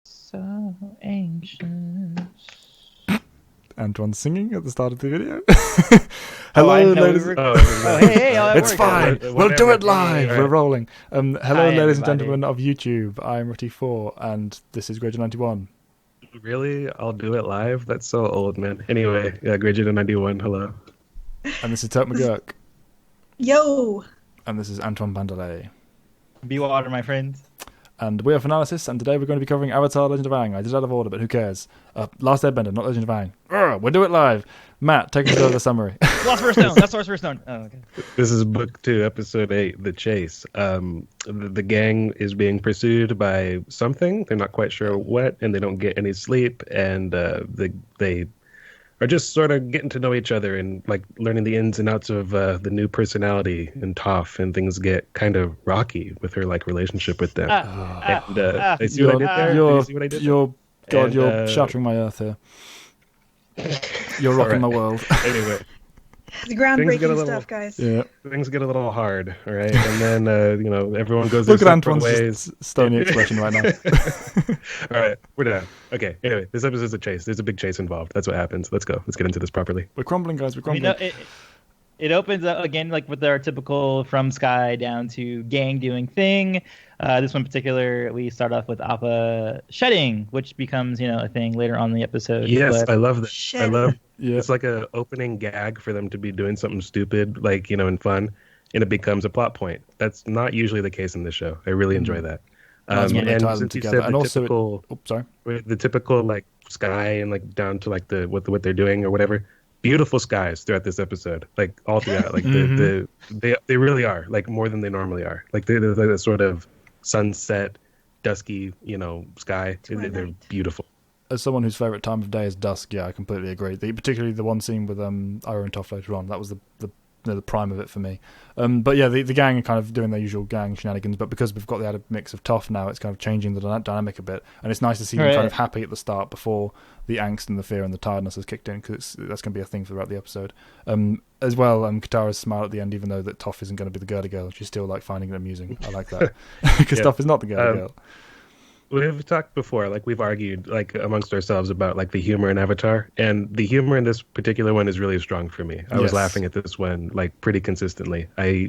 So anxious. Antoine singing at the start of the video. Oh, I Hello, didn't know we ladies. were. Oh, hey, oh, that It's worked. fine. Whatever. We'll do it live. Right. We're rolling. Hello, Hi, ladies and everybody. gentlemen of YouTube. I'm Rutty4, and this is Graduate91. Really? I'll do it live? That's so old, man. Anyway, yeah, Graduate 91, hello. And this is Turk McGurk. Yo! And this is Antoine Bandelet. Be water, my friends. And we are Fanalysis, and today we're going to be covering Avatar Legend of Aang. I did it out of order, but who cares? Last Airbender, not Legend of Aang. We'll do it live. Matt, take us through the summary. Lost First Stone. That's Lost First Stone. Oh, okay. This is Book 2, Episode 8, The Chase. The gang is being pursued by something. They're not quite sure what, and they don't get any sleep, and they are just sort of getting to know each other and like learning the ins and outs of the new personality in Toph, and things get kind of rocky with her like relationship with them. I see what I did there? Do you see what I did? You're shattering my earth here. You're rocking my world. Anyway, The groundbreaking little- stuff, guys. Yeah. things get a little hard, all right? And then, everyone goes Look their at separate Antoine's ways. stony expression right now. All right, we're done. Okay, anyway, this episode's a chase. There's a big chase involved. That's what happens. Let's go. Let's get into this properly. We're crumbling, guys. We're You crumbling. know, it opens up again like with our typical from Sky down to gang doing thing. This one in particular, we start off with Appa shedding, which becomes a thing later on in the episode. Yes, But I love that. Shit. I love Yeah. It's like a opening gag for them to be doing something stupid, like, and fun, and it becomes a plot point. That's not usually the case in this show. I really enjoy that. That's when they and tie them since you together. said And the also, typical, sorry. the typical like sky and like down to like what they're doing or whatever, beautiful skies throughout this episode, like all throughout, like they really are like more than they normally are. Like they're like that sort of sunset, dusky, sky. They're Twilight. beautiful. As someone whose favourite time of day is dusk, yeah, I completely agree. Particularly the one scene with Iroh and Toph later on, that was the prime of it for me. But yeah, the gang are kind of doing their usual gang shenanigans, but because we've got the added mix of Toph now, it's kind of changing the dynamic a bit, and it's nice to see them kind of happy at the start before the angst and the fear and the tiredness has kicked in, because that's going to be a thing throughout the episode. As well, Katara's smile at the end, even though that Toph isn't going to be the girly girl, she's still like finding it amusing. I like that because Yeah. Toph is not the girly girl. We've talked before, like we've argued like amongst ourselves about like the humor in Avatar, and the humor in this particular one is really strong for me. I was Yes. laughing at this one like pretty consistently. I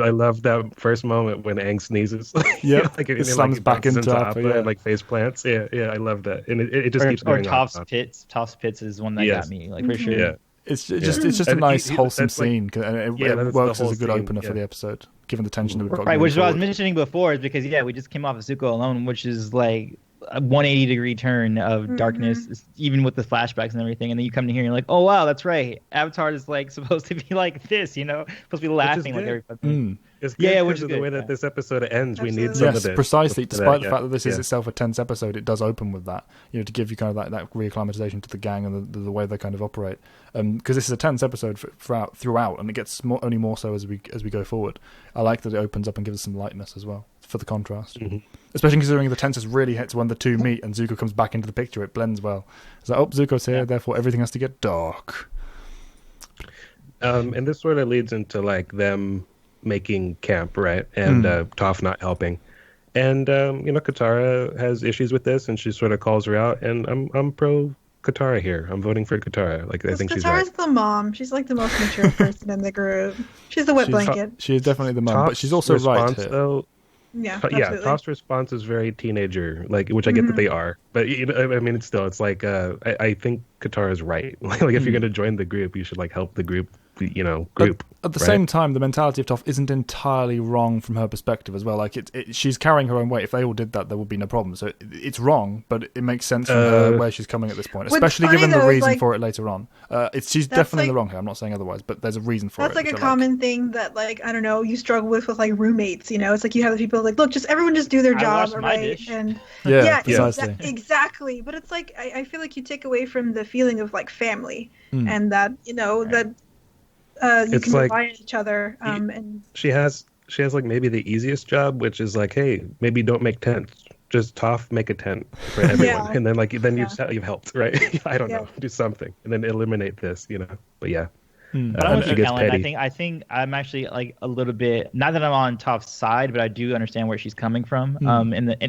love that first moment when Aang sneezes. Yeah, like it slams back bounces into Appa, Appa yeah. and like face plants. Yeah, I love that, and it just keeps or going on. Toph's pits is one that Yes. got me like for sure. Yeah, It's just a And nice he- wholesome that's like- scene, and it Yeah, that's the works as whole a good scene, opener for yeah. the episode, given the tension that we've got. Right, going which is what I was forward. mentioning before, is because we just came off of Zuko alone, which is like a 180-degree turn of darkness, even with the flashbacks and everything. And then you come to here and you're like, oh wow, that's right. Avatar is like supposed to be like this, supposed to be laughing like good. everybody. it's Yeah, good which because is of the good, way that yeah. this episode ends. We need some Absolutely. of Yes, this. precisely. Despite the Yeah, fact that this is yeah. itself a tense episode, it does open with that, to give you kind of that reacclimatization to the gang and the way they kind of operate. Because this is a tense episode throughout, and it gets only more so as we go forward. I like that it opens up and gives us some lightness as well for the contrast, especially considering the tenseness really hits when the two meet and Zuko comes back into the picture. It blends well. It's like, oh, Zuko's here, therefore everything has to get dark. And this sort of leads into like them making camp, right? And Toph not helping. And Katara has issues with this, and she sort of calls her out. And I'm pro Katara here. I'm voting for Katara. Like I think she's right. Katara's the mom. She's like the most mature person in the group. She's the wet blanket. She is definitely the mum, but she's also Toph's right response, here. though, Yeah, yeah, absolutely. Toph's response is very teenager, like, which I get that they are, but I mean, it's like I think Katara's right. Like if you're gonna join the group, you should like help the group, group. At the right? same time, the mentality of Toph isn't entirely wrong from her perspective as well. Like she's carrying her own weight. If they all did that, there would be no problem. So it's wrong, but it makes sense from her where she's coming at this point, What's especially funny, given the though, is, reason like- for it later on. She's That's definitely in the like- wrong here. I'm not saying otherwise, but there's a reason for That's it. like a which I common thing that, like, I don't know, you struggle with like roommates. It's like you have the people like, look, everyone just do their I job, washed my right? dish. And Yeah, precisely. exactly. But it's like I feel like you take away from the feeling of like family, Mm. and that that you It's can like- rely on each other. And She has like maybe the easiest job, which is like, hey, maybe don't make tents. Just Toph make a tent for everyone, Yeah. and then like Yeah. you've helped, right? I don't Yeah. know, do something, and then eliminate this, But yeah, But I'm with She you, gets Ellen. petty. I think I'm actually like a little bit, not that I'm on Toph's side, but I do understand where she's coming from.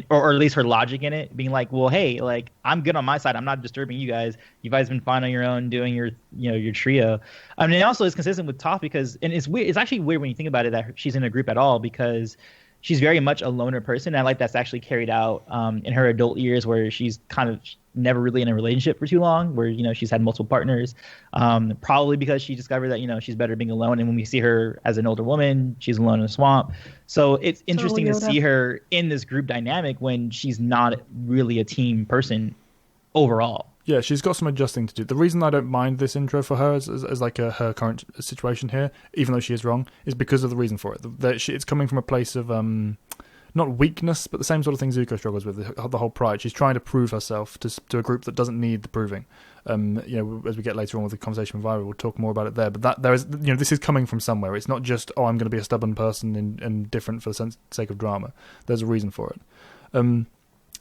Or at least her logic in it, being like, well, hey, like I'm good on my side. I'm not disturbing you guys. You guys been fine on your own, doing your your trio. I mean, it also is consistent with Toph because, and it's weird. It's actually weird when you think about it that she's in a group at all because she's very much a loner person. And I like that's actually carried out in her adult years where she's kind of never really in a relationship for too long, where she's had multiple partners, probably because she discovered that she's better being alone. And when we see her as an older woman, she's alone in a swamp. So it's interesting to see her in this group dynamic when she's not really a team person overall. Yeah, she's got some adjusting to do. The reason I don't mind this intro for her as like her current situation here, even though she is wrong, is because of the reason for it. It's coming from a place of not weakness, but the same sort of thing Zuko struggles with, the whole pride. She's trying to prove herself to a group that doesn't need the proving. As we get later on with the conversation with Iroh, we'll talk more about it there. But this is coming from somewhere. It's not just, I'm going to be a stubborn person and different for the sake of drama. There's a reason for it.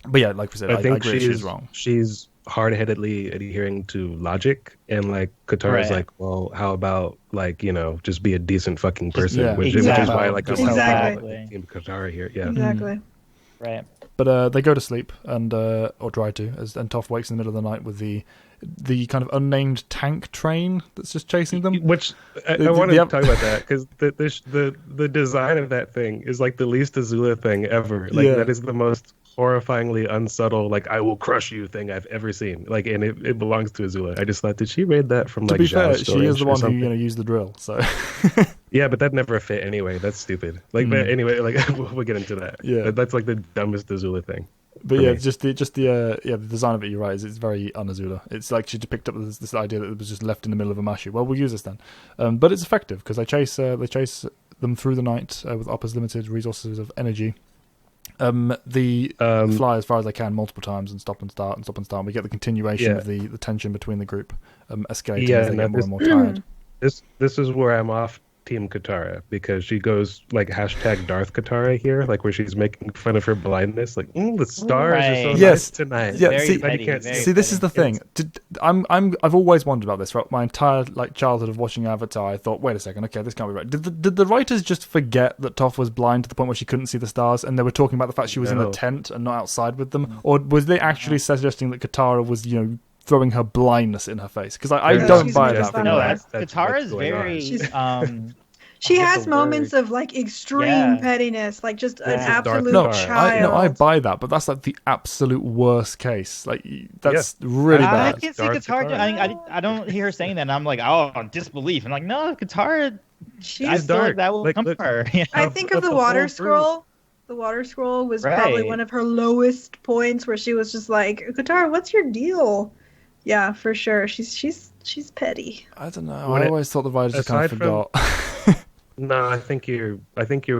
But yeah, like we said, I agree she's wrong. She's hard-headedly adhering to logic, and like Katara's like, well, how about like just be a decent fucking person, which is why like I'm Team Katara here. Yeah, exactly. Right. But they go to sleep and or try to, and Toph wakes in the middle of the night with the kind of unnamed tank train that's just chasing them. Which I want to talk about that because the design of that thing is like the least Azula thing ever. Like that is the most horrifyingly unsubtle, like I will crush you thing I've ever seen. Like, and it belongs to Azula. I just thought, did she read that from like? To be fair, she is the one who used the drill. So yeah, but that never fit anyway. That's stupid. Like, but anyway, like we'll get into that. Yeah, that's like the dumbest Azula thing. But yeah, just the design of it. You're right. It's very un-Azula. It's like she picked up this idea that it was just left in the middle of a mashu. Well, we'll use this then. But it's effective because they chase them through the night with Oppa's limited resources of energy. Fly as far as they can multiple times and stop and start. And we get the continuation of the tension between the group escalating as they get more and more tired. This is where I'm off Team Katara because she goes like hashtag Darth Katara here, like where she's making fun of her blindness, like the stars are so nice tonight. Yeah, see, this is the thing. I've always wondered about this. Right, my entire childhood of watching Avatar, I thought, wait a second, okay, this can't be right. Did the writers just forget that Toph was blind to the point where she couldn't see the stars, and they were talking about the fact she was in a tent and not outside with them, or was they actually suggesting that Katara was throwing her blindness in her face? Because I don't buy that. No, Katara's very. She has moments of like extreme pettiness, like just an absolute child. I buy that, but that's like the absolute worst case. Like that's really bad. I can see Katara. I don't hear her saying that, and I'm like, disbelief. I'm like, no, Katara. She's dark. Like that will come from her. I think of the water scroll. The water scroll was probably one of her lowest points, where she was just like, Katara, what's your deal? Yeah, for sure. She's petty. I don't know. I always thought the writers just kind of forgot. No, I think you're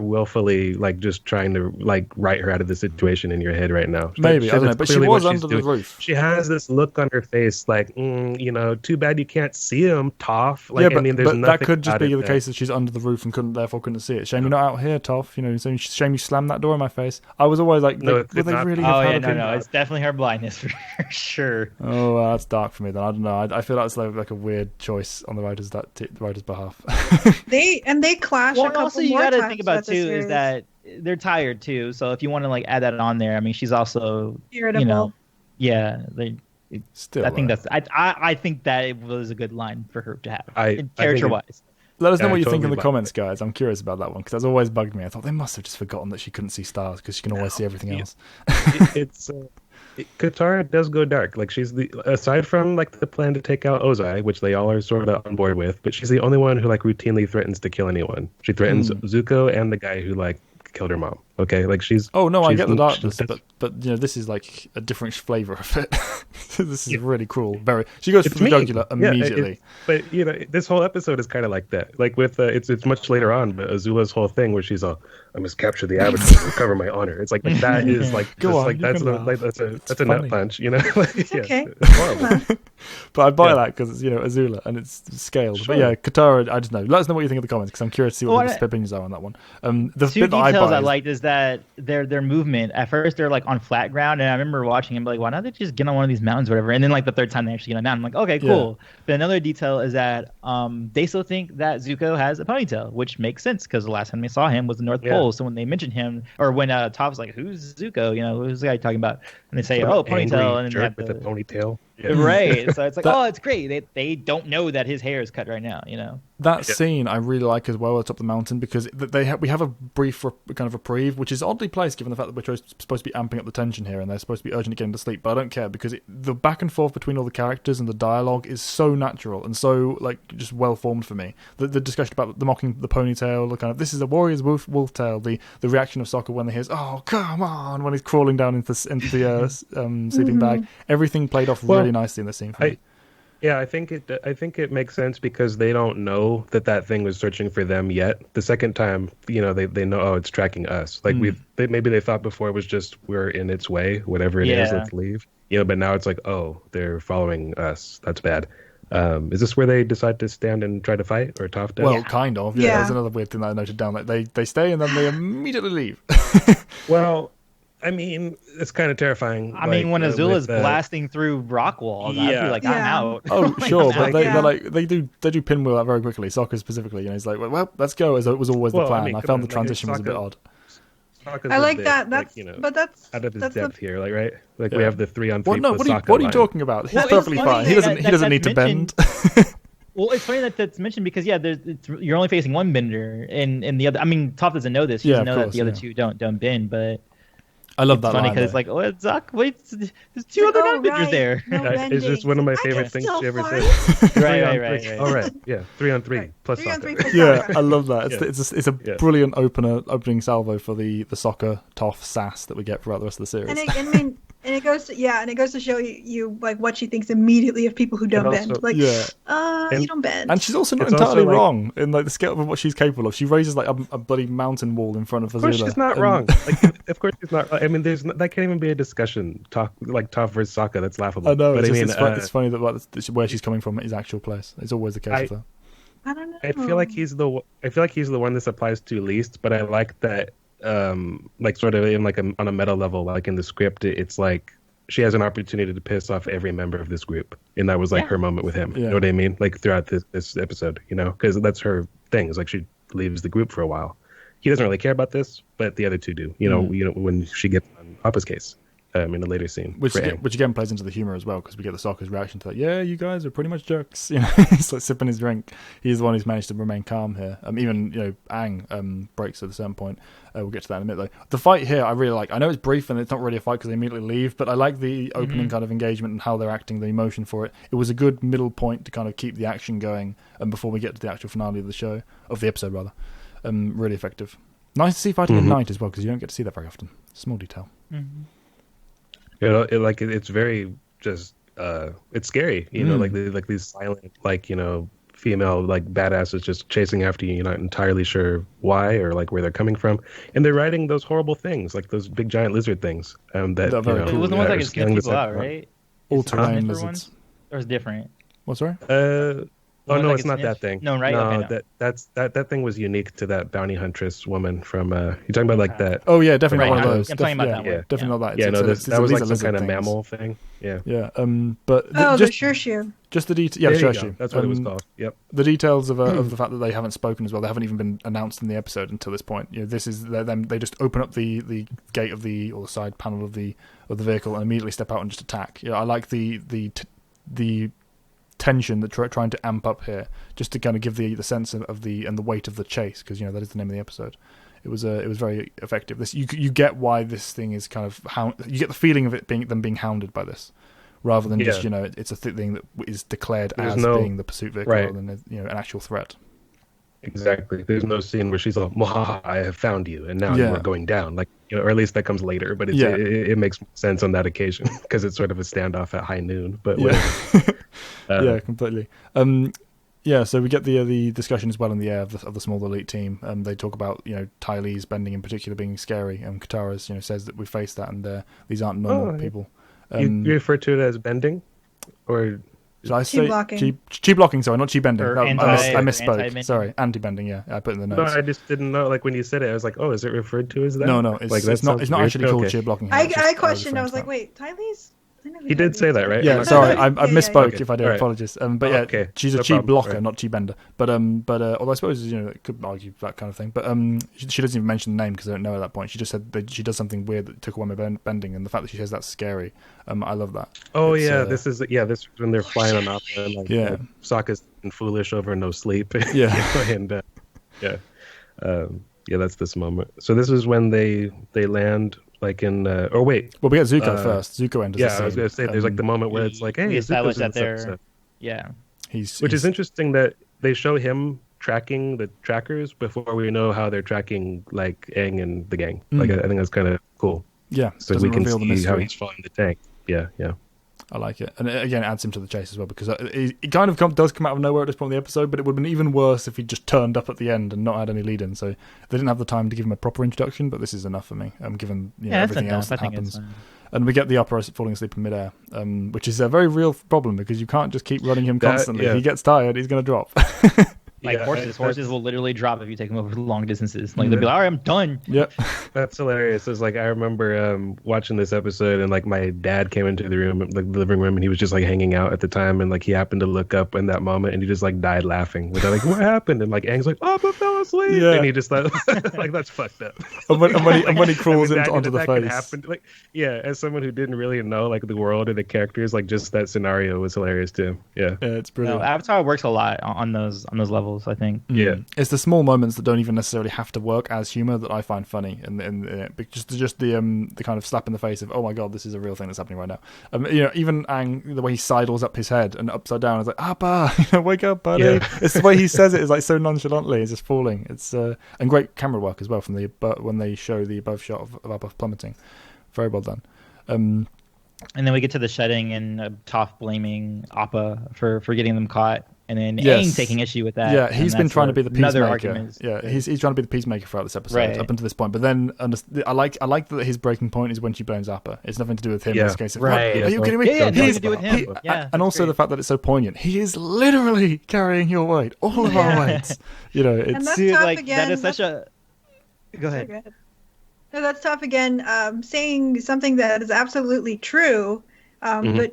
willfully like just trying to like write her out of the situation in your head right now. Maybe I don't know, but she was under the roof. She has this look on her face, like too bad you can't see him, Toph. Like, but, I mean, there's but that could just be the case that she's under the roof and couldn't see it. Shame you're not out here, Toph. Shame you slammed that door in my face. I was always like, no, it's definitely her blindness for sure. Oh, that's dark for me. Then I don't know. I feel that's like a weird choice on the writer's behalf. They clash a couple also you more got to times think about too is that they're tired too. So if you want to like add that on there, I mean, she's also irritable. Still, I think I think that it was a good line for her to have, character wise. Let us know what you think in the comments, guys. I'm curious about that one because that's always bugged me. I thought they must have just forgotten that she couldn't see stars because she can always see everything else. Katara does go dark. Like she's aside from like the plan to take out Ozai, which they all are sort of on board with, but she's the only one who like routinely threatens to kill anyone. She threatens Zuko and the guy who like killed her mom. Okay, like she's. Oh no, I get the darkness, but this is like a different flavor of it. This is really cruel. She goes for the jugular immediately. But this whole episode is kind of like that. Like with it's much later on, but Azula's whole thing where she's all, I must capture the Avatar and recover my honor. It's like that is like that's a nut punch. It's okay. It's horrible. But I buy that because it's Azula and it's scaled. Sure. But yeah, Katara, I just know. Let us know what you think in the comments because I'm curious to see what the opinions are on that one. The two details I liked is that their movement at first they're like on flat ground, and I remember watching him like, why don't they just get on one of these mountains or whatever? And then like the third time they actually get on a mountain, I'm like, okay, cool. Yeah. But another detail is that they still think that Zuko has a ponytail, which makes sense because the last time they saw him was the North Pole. So when they mention him, or when Toph's like, who's Zuko? You know, who's the guy talking about? And they say, oh, ponytail, and then jerk with a ponytail. Yeah. Right. So it's like, oh, it's great. They don't know that his hair is cut right now, you know. That scene I really like as well at the top of the mountain, because we have a brief kind of reprieve, which is oddly placed given the fact that we're supposed to be amping up the tension here and they're supposed to be urgently getting to sleep. But I don't care, because the back and forth between all the characters and the dialogue is so natural and so like just well formed for me. The discussion about the mocking the ponytail, the kind of this is a warrior's wolf tail, the reaction of Sokka when he hears "oh come on" when he's crawling down into the sleeping bag, everything played off really nicely in the scene for me. Yeah, I think it makes sense because they don't know that thing was searching for them yet. The second time, you know, they know, oh, it's tracking us. Like maybe they thought before it was just we're in its way, whatever it is, let's leave. You know, but now it's like, oh, they're following us. That's bad. Is this where they decide to stand and try to fight, or Toph does? Well, kind of. Yeah, that's another weird thing that I noted down. Like they stay and then they immediately leave. Well, I mean, it's kind of terrifying. I mean, when Azula's blasting through rock walls, I feel like I'm out. Oh, sure, but they do pinwheel that very quickly. Sokka specifically, you know, he's like, well, let's go. As it was always the plan. I mean, I found the transition was a bit odd. I like that. That's but that's out of his depth here, like right. Like we have the 3-on-3. Well, no, what are you talking about? He's perfectly fine. He doesn't need to bend. Well, it's funny that's mentioned because you're only facing one bender, and the other. I mean, Toph doesn't know this. He doesn't know that the other two don't bend, but. I love that. Funny because it's like, oh, it's Zuck. Wait, there's two other non-benders there. No it's just one of my favorite things she ever said. Right. All right, yeah, 3-on-3 plus Sokka. Yeah, I love that. It's a brilliant opening salvo for the Sokka Toph sass that we get throughout the rest of the series. And it goes to show you like what she thinks immediately of people who don't bend. Like, you don't bend. And she's also not entirely wrong in like the scale of what she's capable of. She raises like a bloody mountain wall in front of Azula. Of course, she's not wrong. Of course, she's not. I mean, that can't even be a discussion. Toph versus Sokka. That's laughable. I know. But it's funny that where she's coming from is actual place. It's always the case with her. I don't know. I feel like he's the one this applies to least. But I like that. Like sort of in like on a meta level, like in the script, it's like she has an opportunity to piss off every member of this group, and that was like her moment with him. You know what I mean? Like throughout this episode, you know, because that's her thing. It's like she leaves the group for a while. He doesn't really care about this, but the other two do. You know, when she gets on Appa's case. In a later scene, which again plays into the humor as well, because we get the Sokka's reaction to that. Yeah, you guys are pretty much jerks. You know, he's like sipping his drink. He's the one who's managed to remain calm here. Even Aang breaks at a certain point. We'll get to that in a minute though. The fight here, I really like. I know it's brief and it's not really a fight because they immediately leave, but I like the opening kind of engagement and how they're acting, the emotion for it. It was a good middle point to kind of keep the action going, and before we get to the actual finale of the episode rather. Really effective. Nice to see fighting at night as well, because you don't get to see that very often. Small detail. You know, it's very just it's scary, you know, like these silent, like, you know, female like badasses just chasing after you. You're not entirely sure why or like where they're coming from, and they're riding those horrible things, like those big giant lizard things. That it was the ones that could skin people out, right? All-terrain lizards. Or is it different? What's right? Oh no, it's not that thing. No, right? No, okay, that thing was unique to that bounty huntress woman from. You're talking about like that? Oh yeah, definitely one of those. I'm talking about that one. Yeah, definitely not that. Yeah, no, that was like some kind of mammal thing. Yeah. Yeah. But the Shurshu. Just the detail. Yeah, Shurshu. That's what it was called. Yep. The details of the fact that they haven't spoken as well. They haven't even been announced in the episode until this point. You know, this is them. They just open up the gate of the side panel of the vehicle and immediately step out and just attack. You know, I like the tension that trying to amp up here, just to kind of give the sense of the weight of the chase, because you know that is the name of the episode. It was very effective. This you get why this thing is kind of you get the feeling of it being hounded by this, rather than just it's a thing that is declared being the pursuit vehicle rather than an actual threat. Exactly. There's no scene where she's like, "Mwahaha, I have found you, and now you are going down." Like, you know, or at least that comes later. But it makes sense on that occasion because it's sort of a standoff at high noon. But yeah, completely. So we get the discussion as well in the air of the small elite team. They talk about Tylee's bending in particular being scary. Katara's says that we face that, and these aren't normal people. You refer to it as bending, or Should I Chi say blocking. chi blocking? Sorry, not chi bending. Or I misspoke. anti-bending. Sorry, anti bending. Yeah, I put in the No, notes. I just didn't know. Like when you said it, I was like, "Oh, is it referred to as that?" No, It's not actually called chi blocking. Here. I questioned. I was like, wait, Tylee's. He did say that, right? Yeah, sorry, I misspoke Okay. if I did. All right. Apologies. But yeah, okay. she's a No chi problem. blocker, Right. not chi bender. But although I suppose it could argue that kind of thing. But she doesn't even mention the name because I don't know at that point. She just said that she does something weird that took away my bending, and the fact that she says that's scary. I love that. Oh It's, yeah, this is when they're flying on Appa and like Yeah. Sokka's foolish over no sleep. Yeah. and that's this moment. So this is when they land like in well we get Zuko first. Zuko enters. Yeah, the I was scene. gonna say there's like the moment where it's like, hey, we established Zuko's in that this they're episode. yeah. Which is interesting that they show him tracking the trackers before we know how they're tracking like Aang and the gang. Like I think that's kind of cool. Yeah, So doesn't we can reveal the see how mystery. he's following the tank. Yeah. I like it, and again, it adds him to the chase as well because it kind of does come out of nowhere at this point in the episode. But it would have been even worse if he just turned up at the end and not had any lead in. So they didn't have the time to give him a proper introduction. But this is enough for me, given everything else that happens. And we get the Opera falling asleep in midair, which is a very real problem because you can't just keep running him constantly. If he gets tired, he's going to drop. Like horses will literally drop if you take them over long distances. Like they'll be like, all right, I'm done. Yep. That's hilarious. It's like I remember watching this episode and like my dad came into the room, like the living room, and he was just like hanging out at the time, and like he happened to look up in that moment and he just like died laughing. They're like, what happened? And like Aang's like, oh, I fell asleep. Yeah. And he just like that's fucked up. And when he crawls onto the face. Happened, like as someone who didn't really know like the world or the characters, like just that scenario was hilarious too. Yeah, it's brilliant. No, Avatar works a lot on those levels, I think. Yeah. It's the small moments that don't even necessarily have to work as humor that I find funny, and just the kind of slap in the face of, oh my god, this is a real thing that's happening right now. Even Aang, the way he sidles up his head and upside down, is like, Appa, wake up, buddy. Yeah. It's the way he says it is like so nonchalantly, it's just falling. It's and great camera work as well from when they show the above shot of Appa plummeting, very well done. And then we get to the shedding and Toph blaming Appa for getting them caught. And then Aang taking issue with that. Yeah, he's been trying to be the peacemaker. Yeah, he's trying to be the peacemaker throughout this episode up until this point. But then I like that his breaking point is when she blames Appa. It's nothing to do with him in this case. Right. Are you kidding me? Yeah, nothing to do with him. And also the fact that it's so poignant. He is literally carrying your weight, all of our weights. It's that is such a. Go ahead. No, that's tough again. Saying something that is absolutely true, but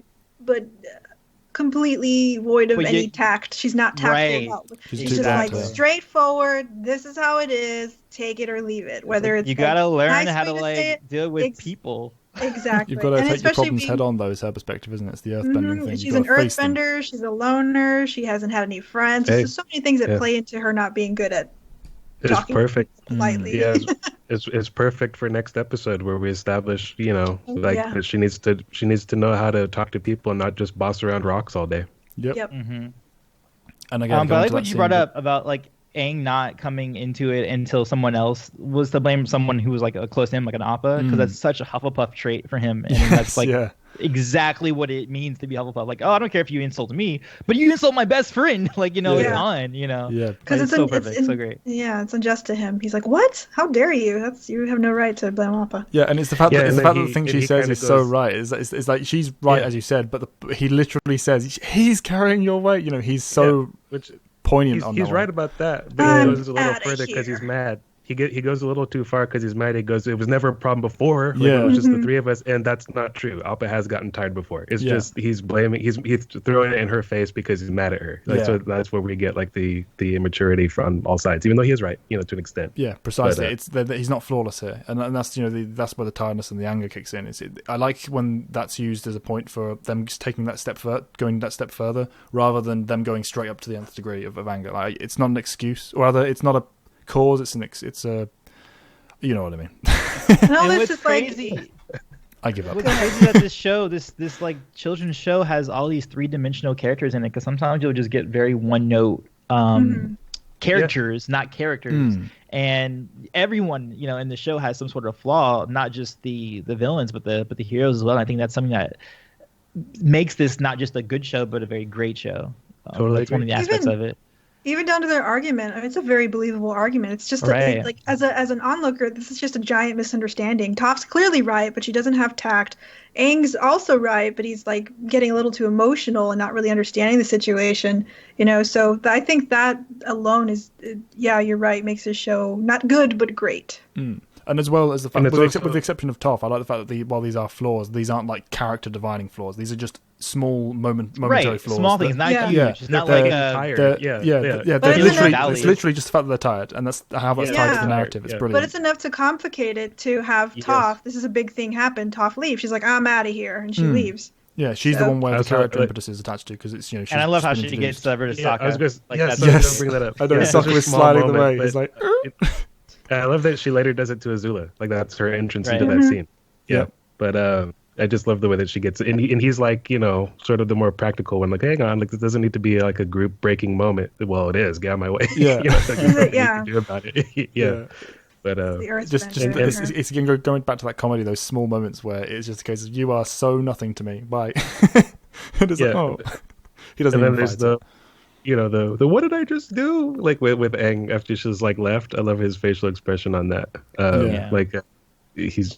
completely void of any tact. She's not tactful about it. She's just like straightforward. This is how it is. Take it or leave it. Whether it's you gotta learn how to deal with people. Exactly. You've got to take your problems head on, though, is her perspective, isn't it? It's the earthbending thing. She's an earthbender. She's a loner. She hasn't had any friends. There's just so many things that play into her not being good at talking perfect. Politely. Yeah, it's perfect for next episode where we establish, that she needs to know how to talk to people and not just boss around rocks all day. Yep. Mm-hmm. And again, but I like what you brought up about like Aang not coming into it until someone else was to blame, someone who was like close to him, like an Appa, because that's such a Hufflepuff trait for him, and that's like exactly what it means to be Hufflepuff. Like, oh, I don't care if you insult me, but you insult my best friend. Like, it's on. Yeah, because it's so perfect, it's so great. Yeah, it's unjust to him. He's like, what? How dare you? You have no right to blame Appa. Yeah, and it's the fact that the thing she says is so right. It's like she's right as you said, but he literally says he's carrying your weight. He's so poignant. He's right about that, but he goes a little further because he's mad. He goes a little too far because he's mad. He goes, it was never a problem before. It was just the three of us, and that's not true. Appa has gotten tired before. It's just he's blaming. He's throwing it in her face because he's mad at her. So that's where we get like the immaturity from all sides. Even though he is right, to an extent. Yeah, precisely. But, it's that he's not flawless here, and that's that's where the tiredness and the anger kicks in. I like when that's used as a point for them just taking that step going that step further, rather than them going straight up to the nth degree of anger. Like, it's not an excuse, or rather, it's not a cause. It's a, you know what I mean. No, it's crazy. I give up. What's crazy that this show, this like children's show, has all these 3-dimensional characters in it, because sometimes you'll just get very one-note characters, not characters, and everyone in the show has some sort of flaw, not just the villains, but the heroes as well. And I think that's something that makes this not just a good show, but a very great show. Totally, that's one of the aspects of it. Even down to their argument, I mean, it's a very believable argument. It's just like as an onlooker, this is just a giant misunderstanding. Toph's clearly right, but she doesn't have tact. Aang's also right, but he's like getting a little too emotional and not really understanding the situation. So I think that alone is, yeah, you're right, makes this show not good but great. And as well as the fact, with the exception of Toph, I like the fact that while these are flaws, these aren't like character defining flaws. These are just small momentary flaws. Small things, not huge. It's not like tired. It's literally just the fact that they're tired, and that's how that's tied to the narrative. It's brilliant. But it's enough to complicate it to have Toph. This is a big thing happen. Toph leaves. She's like, I'm out of here, and she leaves. Yeah, she's the one where the character impetus is attached to, because it's and I love how she gets rid of Sokka. I was going to bring that up. I know Sokka was sliding away. He's like. I love that she later does it to Azula. Like, that's her entrance into that scene. Yeah. But I just love the way that she gets it. And he's like, sort of the more practical one. Like, hang on, like, this doesn't need to be like a group breaking moment. Well, it is. Get out of my way. Yeah. To do about it. Yeah. But it's again going back to that comedy, those small moments where it's just a case of, you are so nothing to me. Bye. And it's like, oh. He doesn't even fight it. The what did I just do? Like with Aang after she's like left. I love his facial expression on that. Like he's,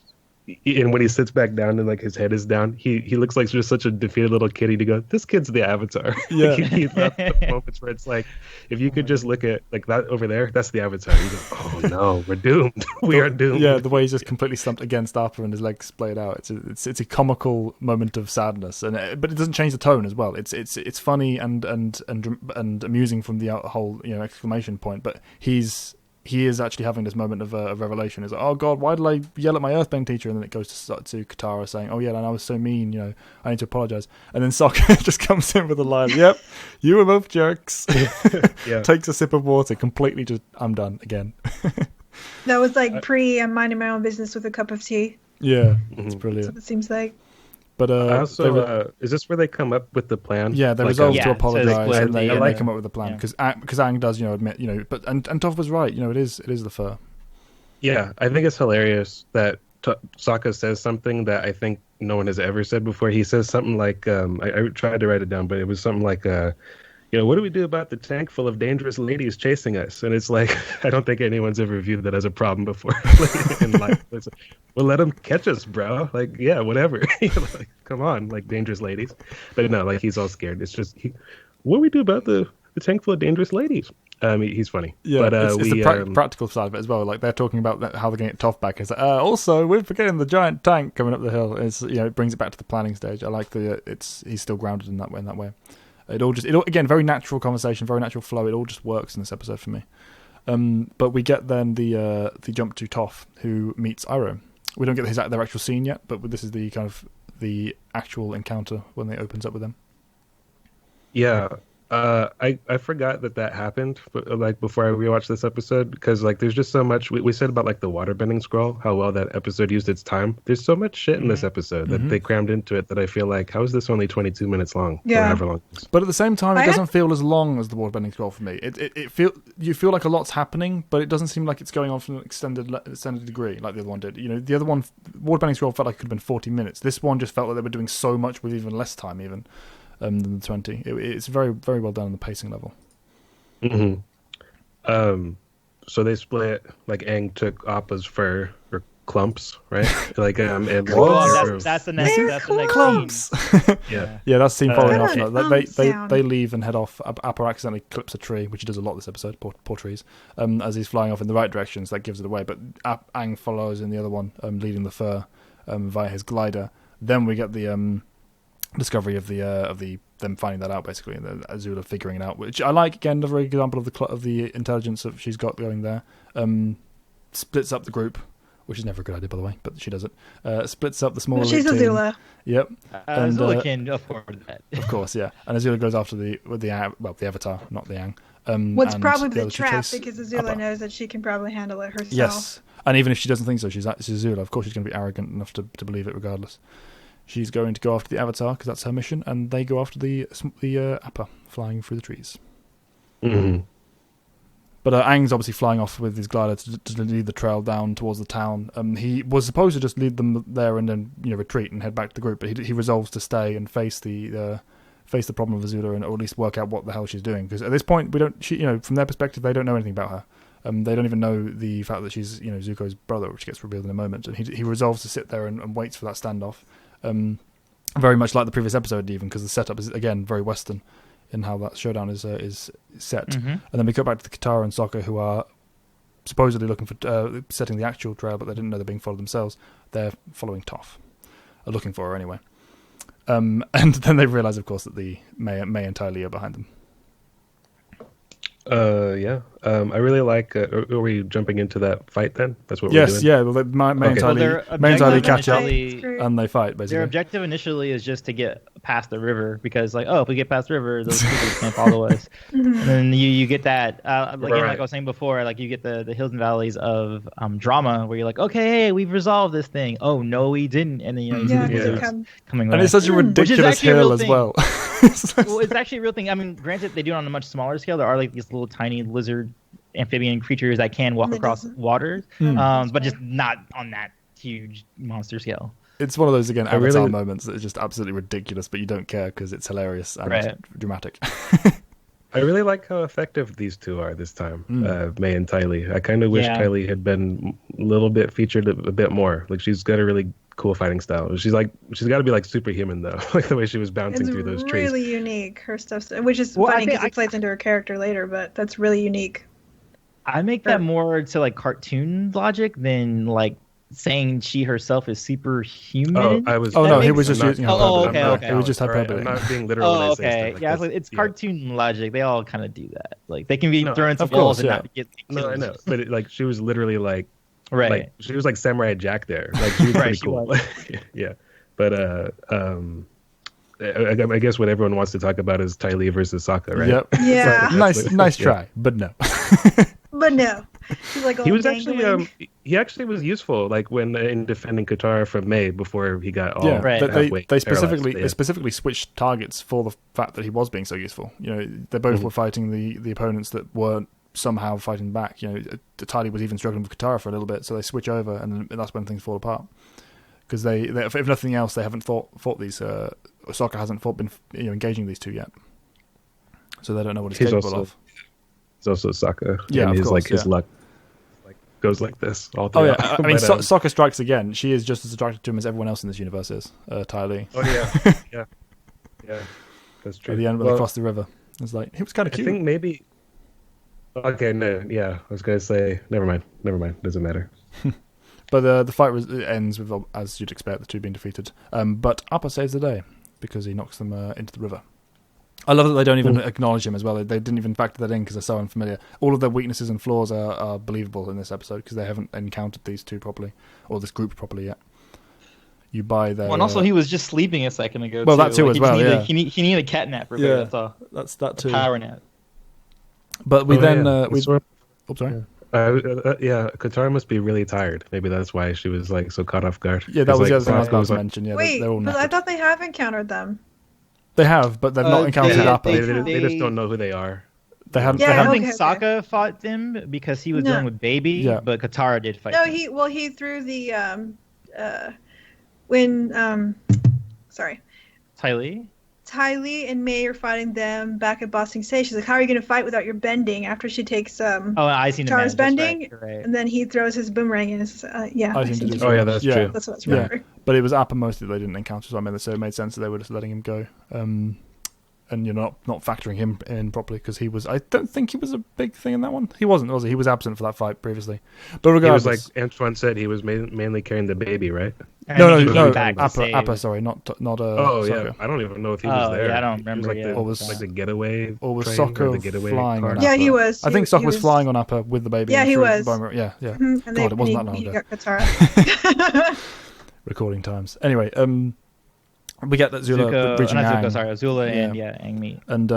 and when he sits back down and like his head is down, he looks like just such a defeated little kitty to go, this kid's the Avatar. Yeah. He loves the moments where it's like, if you could just look at like that over there, that's the Avatar. You go, oh no, we're doomed. We are doomed. Yeah, the way he's just completely slumped against Appa and his legs splayed out. It's a comical moment of sadness, but it doesn't change the tone as well. It's funny and amusing from the whole exclamation point. But he is actually having this moment of revelation. It's like, oh God, why did I yell at my Earthbang teacher? And then it goes to Katara saying, oh yeah, and I was so mean, I need to apologize. And then Sokka just comes in with a line, yep, you were both jerks. Takes a sip of water, completely just, I'm done again. That was like I'm minding my own business with a cup of tea. Yeah, it's brilliant. That's what it seems like. But is this where they come up with the plan? Yeah, they resolve to apologize, and they come up with a plan, Yeah. because Aang does, admit, but and Toph was right, it is the fur. Yeah, I think it's hilarious that Sokka says something that I think no one has ever said before. He says something like, I tried to write it down, but it was something like, what do we do about the tank full of dangerous ladies chasing us? And it's like, I don't think anyone's ever viewed that as a problem before in life. It's like, well, let them catch us, bro. Like, yeah, whatever. Like, come on, like dangerous ladies. But no, like he's all scared. It's just, what do we do about the tank full of dangerous ladies? He's funny. Yeah, but, it's the practical side of it as well. Like they're talking about how they're getting Toph back. It's like, also we're forgetting the giant tank coming up the hill. It's it brings it back to the planning stage. I like he's still grounded in that way. It again, very natural conversation, very natural flow. It all just works in this episode for me. But we get then the jump to Toph, who meets Iroh. We don't get their actual scene yet, but this is the kind of the actual encounter when it opens up with them. Yeah. I forgot that happened, but like before I rewatched this episode, because like there's just so much we said about like the waterbending scroll, how well that episode used its time. There's so much shit in this episode that they crammed into it that I feel like, how is this only 22 minutes long? Yeah. Or however long it is? But at the same time, it doesn't feel as long as the waterbending scroll for me. You feel like a lot's happening, but it doesn't seem like it's going on for an extended degree like the other one did. The other one, waterbending scroll, felt like it could have been 40 minutes. This one just felt like they were doing so much with even less time even. Than the 20. It's very, very well done on the pacing level. Mm-hmm. So they split, like Aang took Appa's fur, or clumps, right? Like that's the next clumps. Yeah, that's the scene following off. They leave and head off. Appa accidentally clips a tree, which he does a lot this episode. Poor trees. As he's flying off in the right direction, so that gives it away. But Aang follows in the other one, leading the fur via his glider. Then we get the discovery of them finding that out, basically, and Azula figuring it out, which I like. Again, another example of the intelligence that she's got going there. Splits up the group, which is never a good idea, by the way, but she does it. Splits up the smaller she's team. Azula. Yep. And Azula can afford that. Of course, yeah. And Azula goes after the Avatar, not the Aang. What's probably the trap, because Azula knows that she can probably handle it herself. Yes, and even if she doesn't think so, she's Azula. Of course, she's going to be arrogant enough to believe it, regardless. She's going to go after the Avatar because that's her mission, and they go after the Appa flying through the trees. Mm-hmm. But Aang's obviously flying off with his glider to lead the trail down towards the town. He was supposed to just lead them there and then retreat and head back to the group, but he resolves to stay and face the face the problem of Azula and or at least work out what the hell she's doing. Because at this point, we don't. From their perspective, they don't know anything about her. They don't even know the fact that she's Zuko's brother, which gets revealed in a moment. And he resolves to sit there and waits for that standoff. Very much like the previous episode, even because the setup is again very Western in how that showdown is set. Mm-hmm. And then we go back to the Katara and Sokka, who are supposedly looking for setting the actual trail, but they didn't know they're being followed themselves. They're following Toph, or looking for her anyway. And then they realise, of course, that the May and Ty Lee are behind them. I really like. Are we jumping into that fight then? That's what we're doing. Yes, yeah. Well, May and Ty Lee catch up and they fight. Basically, their objective initially is just to get past the river because, if we get past the river, those people can't follow us. And then you get that, like I was saying before, like you get the hills and valleys of drama where you're like, okay, hey, we've resolved this thing. Oh no, we didn't. And then you see the wizards coming. And it's such a ridiculous hill as well. Well, it's actually a real thing. I mean, granted, they do it on a much smaller scale. There are like these little tiny lizard amphibian creatures that can walk across water, but just not on that huge monster scale. It's one of those, again, Avatar moments that is just absolutely ridiculous, but you don't care because it's hilarious and dramatic. I really like how effective these two are this time, May and Ty Lee. I kind of wish Ty Lee had been a little bit featured a bit more. Like, she's got a really cool fighting style. She's got to be like superhuman though, like the way she was bouncing through those trees. It's really unique, her stuff, which is funny because it plays into her character later, but that's really unique. I make that more to like cartoon logic than like saying she herself is superhuman. He was just using hyperbole. Okay. It was just hyperbole. I'm not being literal. Okay. Yeah, it's cartoon logic. They all kind of do that. Like they can be thrown into walls and not get killed. No, I know, but she was literally like. Right. Like, she was like Samurai Jack there. Like, she was pretty cool. Yeah. But I guess what everyone wants to talk about is Ty Lee versus Sokka, right? Yep. Yeah. Nice try, but no. But no. He's like he was actually he actually was useful, like when in defending Katara from May before he got all they specifically switched targets for the fact that he was being so useful. They both were fighting the opponents that weren't somehow fighting back. Ty Lee was even struggling with Katara for a little bit, so they switch over, and that's when things fall apart. Because they if nothing else, they haven't fought these. Sokka hasn't been engaging these two yet, so they don't know what he's capable of. He's also Sokka. Yeah, and of course, his luck goes like this all throughout. Oh yeah, I mean, Sokka strikes again. She is just as attracted to him as everyone else in this universe is. Ty Lee. Oh yeah, yeah, that's true. At the end, when they cross the river, it's like he was kind of cute. I think maybe. Okay, no, yeah, I was gonna say, never mind, doesn't matter. But the fight ends with, as you'd expect, the two being defeated. But Appa saves the day because he knocks them into the river. I love that they don't even acknowledge him as well. They didn't even factor that in because they're so unfamiliar. All of their weaknesses and flaws are believable in this episode because they haven't encountered these two properly, or this group properly yet. You buy their... Well, and also he was just sleeping a second ago. Well, that too as well, yeah. He needed a cat nap. Yeah, that's all. That's that too. A power nap. But we sorry. Katara must be really tired. Maybe that's why she was like so caught off guard. Yeah, that was the other thing I was about to mention. Yeah, wait, they're all but I thought they have encountered them. They have, but they've not encountered Appa. They just don't know who they are. They haven't. I don't think Sokka fought them because he was dealing with Baby, but Katara did fight. No, he threw the Ty Lee and May are fighting them back at Bossing Station. She's like, how are you going to fight without your bending? After she takes Katara's bending, right. And then he throws his boomerang in his, that's true. That's what I was remembering. Yeah. But it was Appa mostly they didn't encounter, so it made sense that they were just letting him go. And you're not factoring him in properly because I don't think he was a big thing in that one. He wasn't, was he? He was absent for that fight previously. But regardless, he was like Antoine said, he was mainly carrying the baby, right? No, Appa, sorry, not Sokka. Yeah, I don't even know if he was there. Yeah, I don't remember. Or was like the getaway? Or was Sokka flying on Appa? Yeah, he was. I think Sokka was flying on Appa with the baby. Yeah, he was. Yeah. Mm-hmm. And God, it wasn't that long ago. Got Katara. Recording times. Anyway, we get that Azula bridging Aang. Azula and Aang meet. And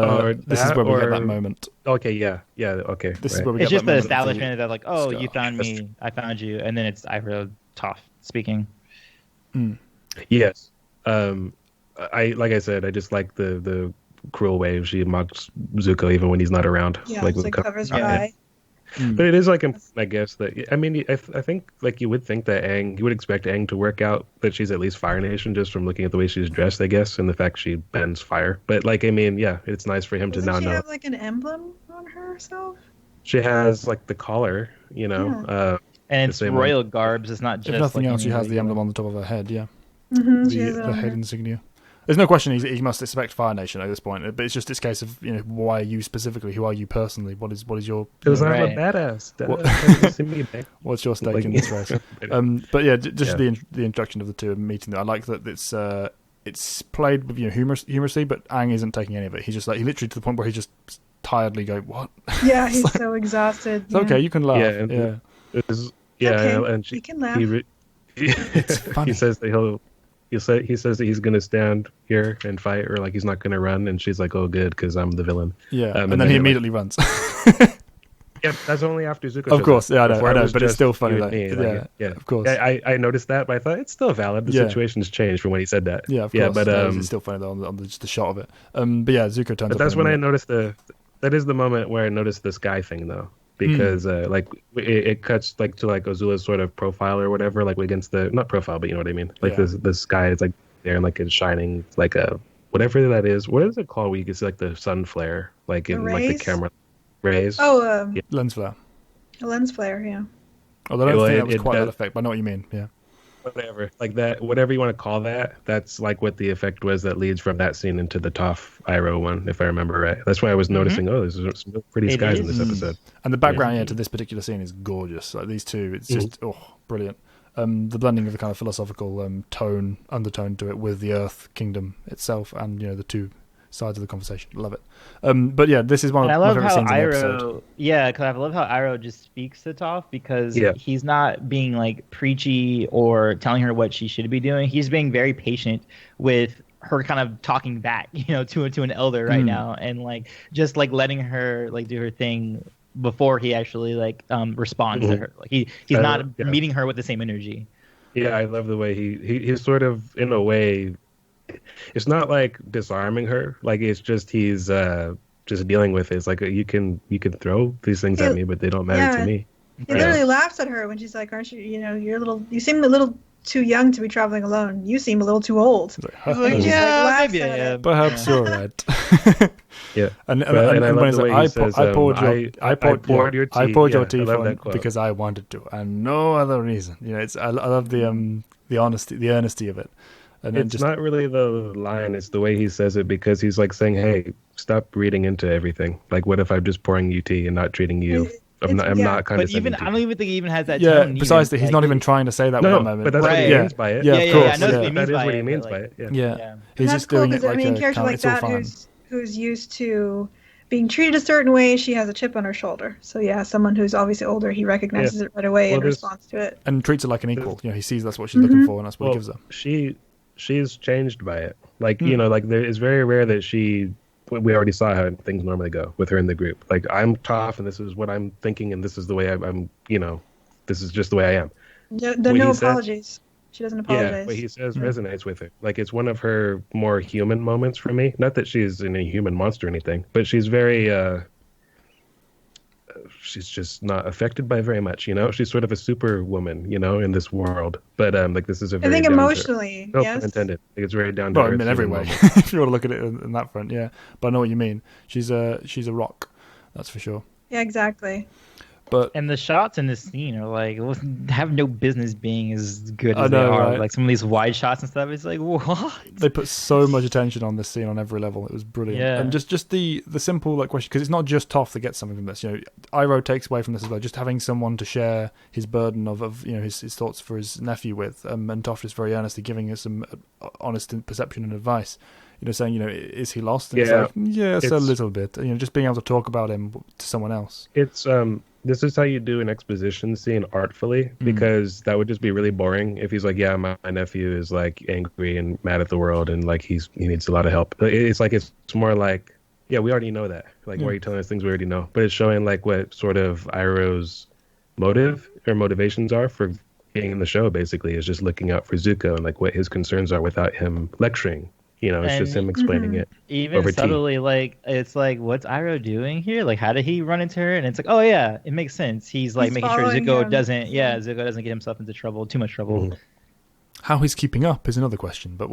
this is where we get that moment. Okay, yeah, okay. This is where we get it's just that the establishment that like, oh, you found me, I found you, and then it's Iroh Toph speaking. Yes. I just like the cruel way she mocks Zuko even when he's not around. Yeah, like covers her eye. But it is like, I guess that, I mean, I think like you would think that you would expect Aang to work out that she's at least Fire Nation just from looking at the way she's dressed, I guess, and the fact she bends fire. But like, I mean, yeah, it's nice for him to now know. Doesn't she have like an emblem on herself? She has like the collar, Yeah. And it's royal garbs. It's not just. If nothing like else, she has the emblem on the top of her head. Yeah. Mm-hmm, The head insignia. There's no question he must expect Fire Nation at this point, but it's just this case of why are you specifically? Who are you personally? What is your? Because I'm a badass. What's your stake in this race? But yeah, just the introduction of the two and meeting. I like that it's played with humorously, but Aang isn't taking any of it. He's just like he literally to the point where he just tiredly go what? Yeah, he's so exhausted. It's okay, you can laugh. And he can laugh. It's funny. He says that he says that he's going to stand here and fight, or like he's not going to run, and she's like, "Oh, good, because I'm the villain." Yeah, and then he immediately runs. Yeah, that's only after Zuko. Of course, I know, but it's still funny. Yeah, of course. I noticed that, but I thought it's still valid. The situation's changed from when he said that. Yeah, of course. But it's still funny though on just the shot of it. But yeah, Zuko turns. But that's when I noticed that is the moment where I noticed the sky thing though. Because like it cuts like to like Azula's sort of profile or whatever, like against the not profile, but you know what I mean. Like the sky is like there and like it's shining like a whatever that is. What is it called? Where you can see like the sun flare, like in like the camera rays. Oh, lens flare. A lens flare, yeah. Oh, I don't think that was quite that effect, but I know what you mean. Yeah. Whatever, like that, whatever you want to call that, that's like what the effect was that leads from that scene into the Toph Iroh one, if I remember right. That's why I was noticing, oh, there's some pretty skies in this episode. And the background to this particular scene is gorgeous. Like these two, it's just brilliant. The blending of the kind of philosophical undertone to it with the Earth Kingdom itself, and the two sides of the conversation. Love it. But yeah, this is one of my favorite scenes in the episode. Yeah, because I love how Iroh just speaks to Toph because he's not being like preachy or telling her what she should be doing. He's being very patient with her kind of talking back, to an elder right now, and like just like letting her like do her thing before he actually like responds to her. Like he's not meeting her with the same energy. Yeah, I love the way he's sort of in a way. It's not like disarming her, like it's just he's just dealing with it. It's like you can throw these things at me, but they don't matter to me. He literally laughs at her when she's like, "Aren't you? You seem a little too young to be traveling alone. You seem a little too old." Maybe, perhaps you're right. Yeah, and I love the way he says, I poured your tea on because I wanted to, and no other reason. I love the earnesty of it. And it's not really the line, it's the way he says it, because he's like saying, hey, stop reading into everything. Like, what if I'm just pouring you tea and not treating you? I'm not kind of. But even I don't even think he even has that. Yeah, tone besides that, he's not even trying to say that. No, moment. But that's what he means by it. Yeah, of course. I know what he means that is by what he it, means like, by it. Yeah. That's He's just cool doing because it like a character like that who's used to being treated a certain way, she has a chip on her shoulder. So yeah, someone who's obviously older, he recognizes it right away and responds to it, and treats her like an equal. He sees that's what she's looking for, and that's what he gives her. She's changed by it. Like, like it's very rare that we already saw how things normally go with her in the group. Like, I'm Toph and this is what I'm thinking and this is the way I'm this is just the way I am. No apologies. She doesn't apologize. Yeah, what he says resonates with her. Like, it's one of her more human moments for me. Not that she's a human monster or anything, but she's very she's just not affected by very much, She's sort of a superwoman, in this world. But like, this is a very. I think emotionally, no yes. pun intended. Like, it's very down to earth. In every way, if you want to look at it in that front, yeah. But I know what you mean. She's a rock, that's for sure. Yeah, exactly. And the shots in this scene are like have no business being as good as they are. Right? Like some of these wide shots and stuff. It's like what? They put so much attention on this scene on every level. It was brilliant. Yeah. And just the simple question, because it's not just Toph that gets something from this. Iroh takes away from this as well. Just having someone to share his burden of his thoughts for his nephew with, and Toph just very earnestly giving us some honest perception and advice. Saying, is he lost? And it's a little bit. Just being able to talk about him to someone else. It's this is how you do an exposition scene artfully, because that would just be really boring if he's like, yeah, my nephew is like angry and mad at the world and like he needs a lot of help. It's more like, yeah, we already know that. Like, why are you telling us things we already know? But it's showing like what sort of Iroh's motive or motivations are for being in the show. Basically, is just looking out for Zuko and like what his concerns are without him lecturing It's just him explaining it. Even over subtly, like, it's like, what's Iroh doing here? Like, how did he run into her? And it's like, oh yeah, it makes sense. He's like making sure Zuko doesn't get himself into too much trouble. Mm-hmm. How he's keeping up is another question, but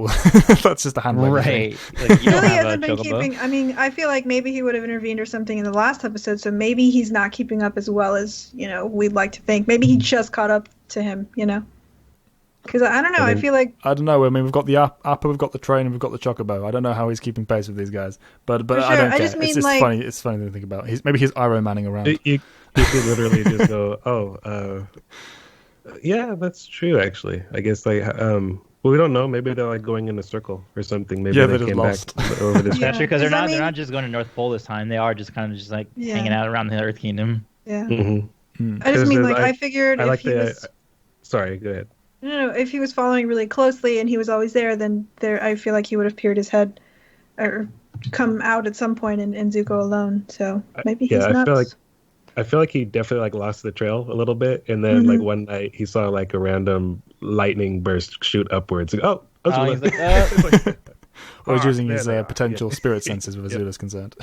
that's just a handle. Right. Like, you don't really have hasn't been keeping. I mean, I feel like maybe he would have intervened or something in the last episode, so maybe he's not keeping up as well as we'd like to think. Maybe he just caught up to him. Because I don't know. I feel like I don't know. I mean, we've got the Appa, we've got the train, and we've got the Chocobo. I don't know how he's keeping pace with these guys, but sure. I don't care. Just mean, it's just like, funny. It's funny to think about. Maybe he's Iroh Manning around. You could literally just go, yeah, that's true. Actually, I guess we don't know. Maybe they're like going in a circle or something. Maybe they came lost. back over this. Yeah, because they're not just going to North Pole this time. They are just kind of just like hanging out around the Earth Kingdom. Yeah. Mm-hmm. I just mean, like, I figured if he was. Sorry, go ahead. No, if he was following really closely and he was always there, then I feel like he would have peered his head or come out at some point in Zuko alone. So maybe he's nuts. I feel like he definitely like lost the trail a little bit, and then like one night he saw like a random lightning burst shoot upwards. Like, he's like, or he's using his potential spirit senses with Azula's consent.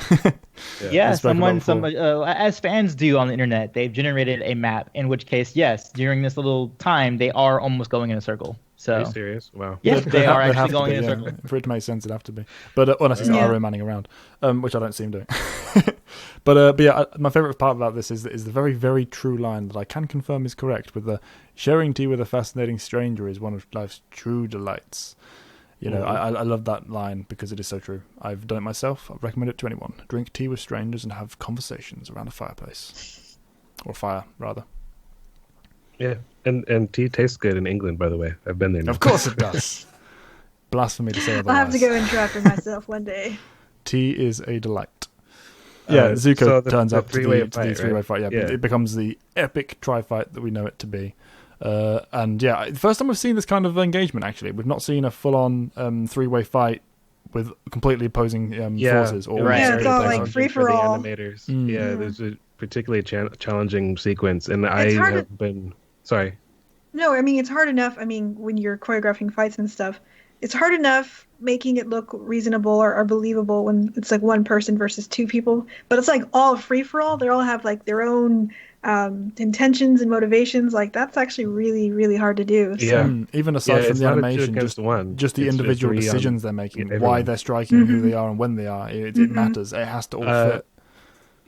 As fans do on the internet, they've generated a map, in which case, yes, during this little time, they are almost going in a circle. So, are you serious? Wow. Yes, they are actually going in a circle. For it to make sense, it'd have to be. But unless it's Iroh Manning around, which I don't see him doing. But yeah, my favourite part about this is the very, very true line that I can confirm is correct, with the sharing tea with a fascinating stranger is one of life's true delights. I love that line because it is so true. I've done it myself. I recommend it to anyone. Drink tea with strangers and have conversations around a fireplace. Or fire, rather. Yeah, and tea tastes good in England, by the way. I've been there now. Of course it does. Blasphemy to say otherwise. I'll have to go and try for myself one day. Tea is a delight. Yeah, Zuko turns up to the three-way fight. Yeah, it becomes the epic tri-fight that we know it to be. And yeah, the first time we've seen this kind of engagement, actually. We've not seen a full-on three-way fight with completely opposing forces. It's all like free-for-all. Animators. Yeah, there's a particularly challenging sequence, and I have been... Sorry. No, I mean, it's hard enough. I mean, when you're choreographing fights and stuff, it's hard enough making it look reasonable or believable when it's like one person versus two people. But it's like all free-for-all. They all have like their own intentions and motivations. Like, that's actually really, really hard to do. So. Yeah. Even aside from the animation, just the individual decisions they're making, why they're striking, who they are, and when they are, it matters. It has to all fit.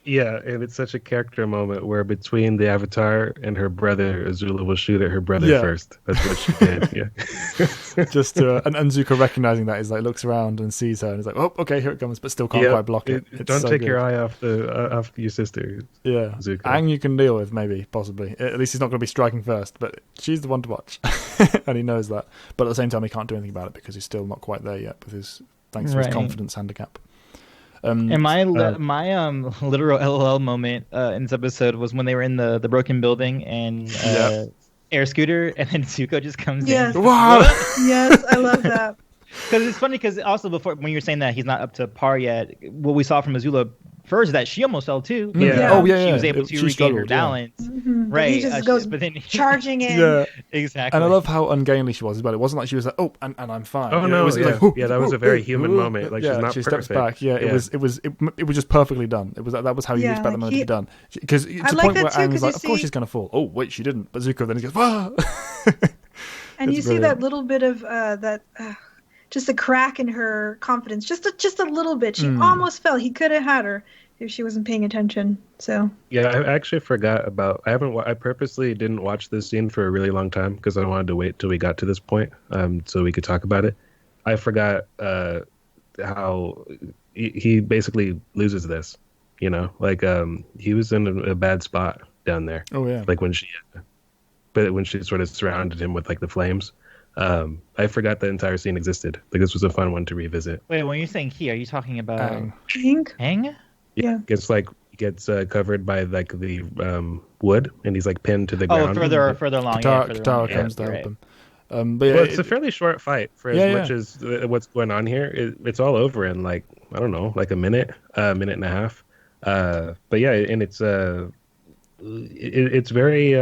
Yeah, and it's such a character moment where between the Avatar and her brother, Azula will shoot at her brother first. That's what she did. Yeah. Just and Zuko recognizing that is like looks around and sees her and is like, oh, okay, here it comes, but still can't quite block it. Don't take your eye off your sister. Yeah, Zuko. Aang you can deal with maybe, possibly. At least he's not going to be striking first, but she's the one to watch, and he knows that. But at the same time, he can't do anything about it because he's still not quite there yet with his thanks to his confidence handicap. And my literal LOL moment in this episode was when they were in the broken building and air scooter, and then Zuko just comes in. Wow. Yes, I love that. Because it's funny because also before when you were saying that he's not up to par yet, what we saw from Azula first is that she almost fell too. Yeah. She was able to regain her balance. Right. He just goes charging in. Yeah. Exactly. And I love how ungainly she was as well. It wasn't like she was like, oh, and I'm fine. Oh, no. It was like, that was a very human moment. Like, she's not she perfect. steps back. Yeah, it was just perfectly done. That was how you expect the moment to be done. Because to the point where Aang was like, of course she's going to fall. Oh, wait, she didn't. But Zuko then he goes, ah! And you see that little bit of just a crack in her confidence. Just a little bit. She almost fell. He could have had her if she wasn't paying attention. So yeah, I actually forgot about. I purposely didn't watch this scene for a really long time because I wanted to wait till we got to this point, so we could talk about it. I forgot how he basically loses this. Like he was in a bad spot down there. Oh yeah. Like when she sort of surrounded him with like the flames. I forgot the entire scene existed. Like this was a fun one to revisit. Wait, when you're saying he, are you talking about Aang? Yeah, gets covered by like the wood, and he's like pinned to the ground. Oh, further along. Katara comes to help him. But it's a fairly short fight for as much as what's going on here. It's all over in like I don't know, like a minute and a half. But yeah, and it's very.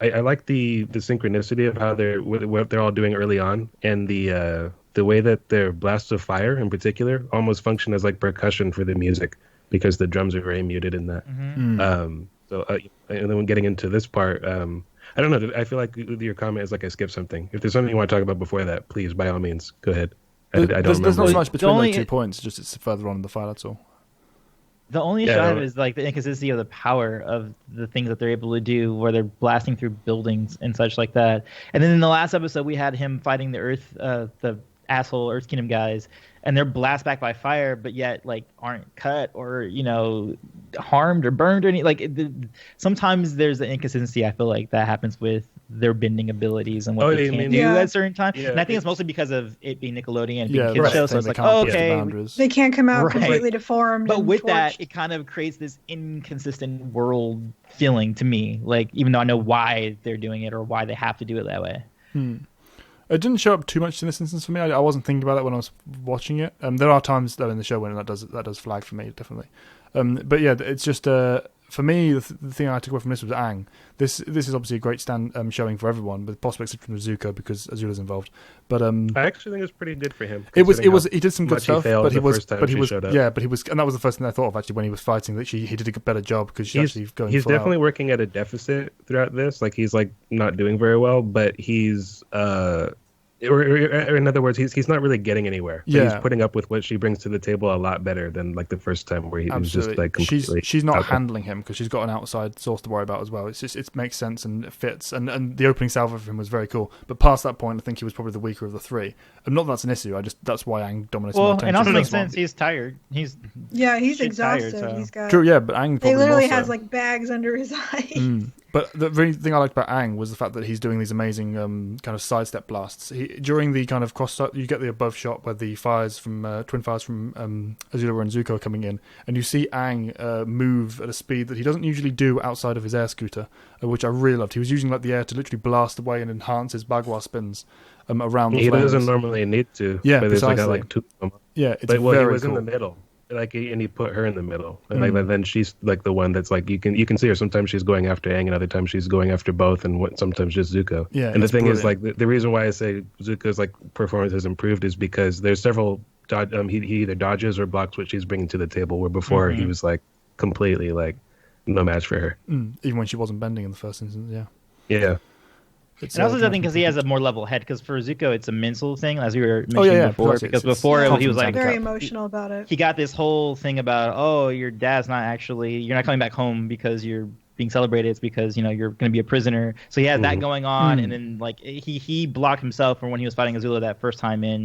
I like the synchronicity of how what they're all doing early on, and the the way that their blasts of fire in particular almost function as like percussion for the music because the drums are very muted in that. And then getting into this part, I don't know. I feel like your comment is like I skipped something. If there's something you want to talk about before that, please, by all means, go ahead. I don't there's remember. not so much between those 2 points, just it's further on in the file, that's all. The only issue I have is like the inconsistency of the power of the things that they're able to do, where they're blasting through buildings and such like that. And then in the last episode, we had him fighting the asshole Earth Kingdom guys, and they're blast back by fire, but yet like aren't cut or harmed or burned or any sometimes there's an inconsistency. I feel like that happens with their bending abilities and what they can do at certain times. Yeah, and I think it's mostly because of it being Nickelodeon and being kids show, so it's like they can't come out completely deformed. But with that, it kind of creates this inconsistent world feeling to me. Like even though I know why they're doing it or why they have to do it that way. It didn't show up too much in this instance for me. I wasn't thinking about it when I was watching it. There are times though in the show when that does flag for me, definitely. But yeah, it's just for me the thing I took away from this was Aang. This is obviously a great showing for everyone, with possible exception of Zuko because Azula's involved. But I actually think it was pretty good for him. It was he did some good stuff, but he was and that was the first thing I thought of actually when he was fighting, that he did a better job because he's definitely working at a deficit throughout this. Like he's like not doing very well, but he's or in other words, he's not really getting anywhere. He's putting up with what she brings to the table a lot better than like the first time where he was just like completely. She's not handling him because she's got an outside source to worry about as well. It's just it makes sense and it fits. And the opening salvo of him was very cool. But past that point, I think he was probably the weaker of the three. And not that that's an issue. That's why Aang dominates my attention. And also makes sense. He's tired. He's exhausted. Tired, so. He's got true. Yeah, but Aang he literally has like bags under his eyes. But the very thing I liked about Aang was the fact that he's doing these amazing kind of sidestep blasts. During the kind of cross, you get the above shot where the fires from twin fires from Azula and Zuko are coming in, and you see Aang move at a speed that he doesn't usually do outside of his air scooter, which I really loved. He was using like the air to literally blast away and enhance his bagua spins around. He doesn't normally need to. Yeah, but precisely. There's like two of them. Yeah, it's he was cool. in the middle. And he put her in the middle, and like then she's like the one that's like you can see her. Sometimes she's going after Aang, and other times she's going after both, and sometimes just Zuko. Yeah, and the thing is, like the reason why I say Zuko's like performance has improved is because there's several he either dodges or blocks what she's bringing to the table, where before he was like completely like no match for her. Even when she wasn't bending in the first instance. Yeah. And also, I think because he has a more level head. Because for Zuko, it's a mental thing, as we were mentioning before. Because before he was like very emotional about it. He got this whole thing about, your dad's not actually, you're not coming back home because you're being celebrated. It's because you're going to be a prisoner. So he had that going on, and then like he blocked himself from when he was fighting Azula that first time in